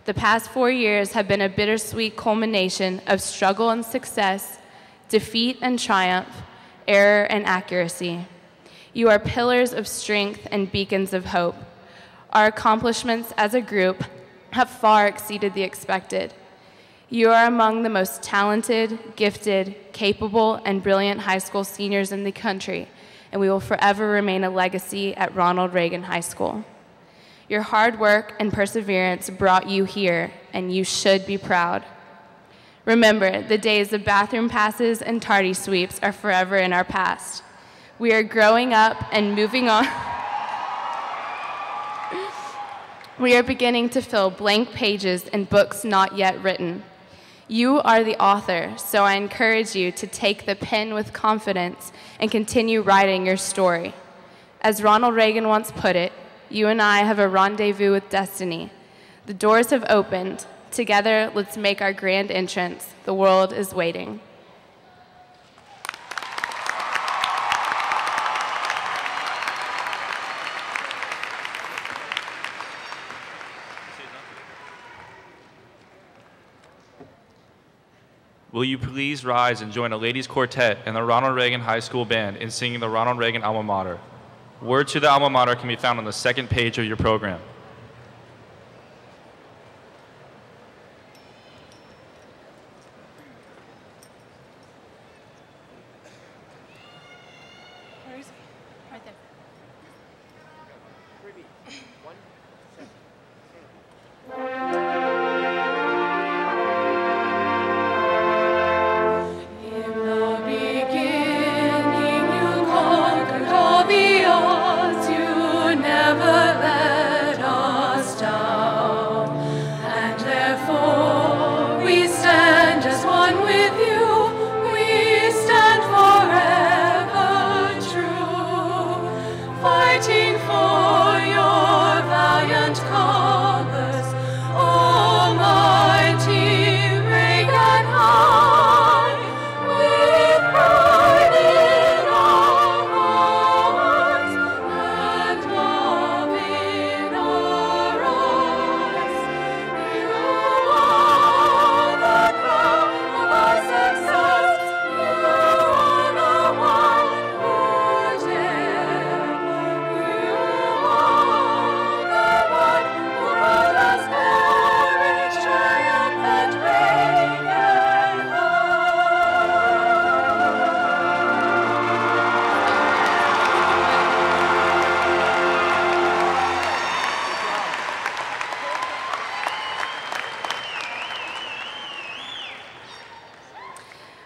The past 4 years have been a bittersweet culmination of struggle and success, defeat and triumph, error and accuracy. You are pillars of strength and beacons of hope. Our accomplishments as a group have far exceeded the expected. You are among the most talented, gifted, capable, and brilliant high school seniors in the country, and we will forever remain a legacy at Ronald Reagan High School. Your hard work and perseverance brought you here, and you should be proud. Remember, the days of bathroom passes and tardy sweeps are forever in our past. We are growing up and moving on. We are beginning to fill blank pages in books not yet written. You are the author, so I encourage you to take the pen with confidence and continue writing your story. As Ronald Reagan once put it, you and I have a rendezvous with destiny. The doors have opened. Together, let's make our grand entrance. The world is waiting. Will you please rise and join a ladies' quartet and the Ronald Reagan High School Band in singing the Ronald Reagan Alma Mater? Words to the Alma Mater can be found on the second page of your program. Where is he? Right there.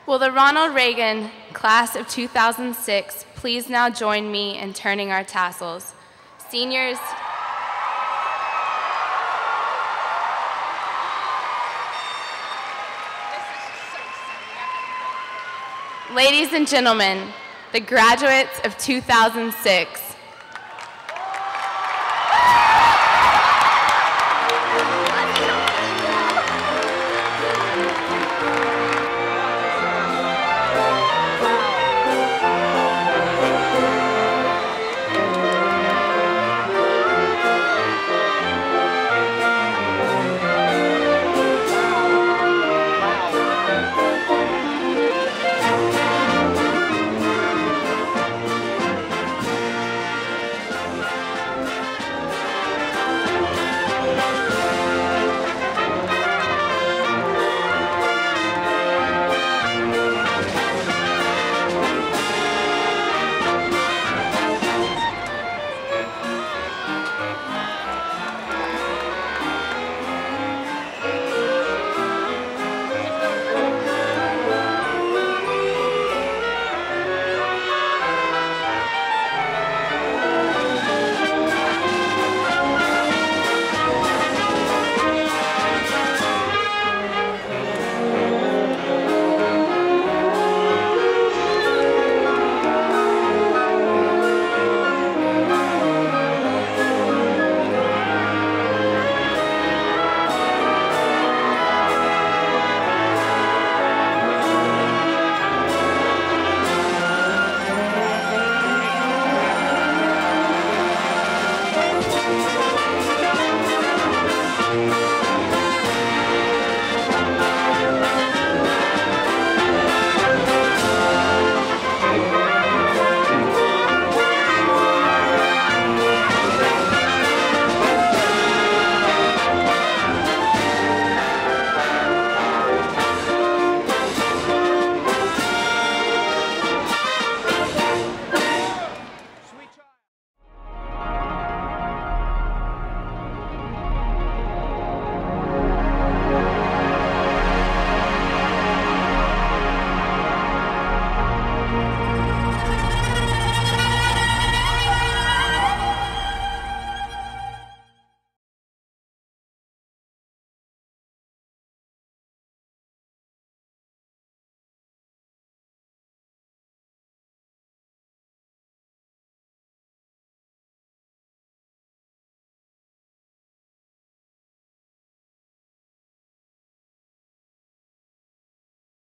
Will the Ronald Reagan class of 2006 please now join me in turning our tassels? Seniors, ladies and gentlemen, the graduates of 2006,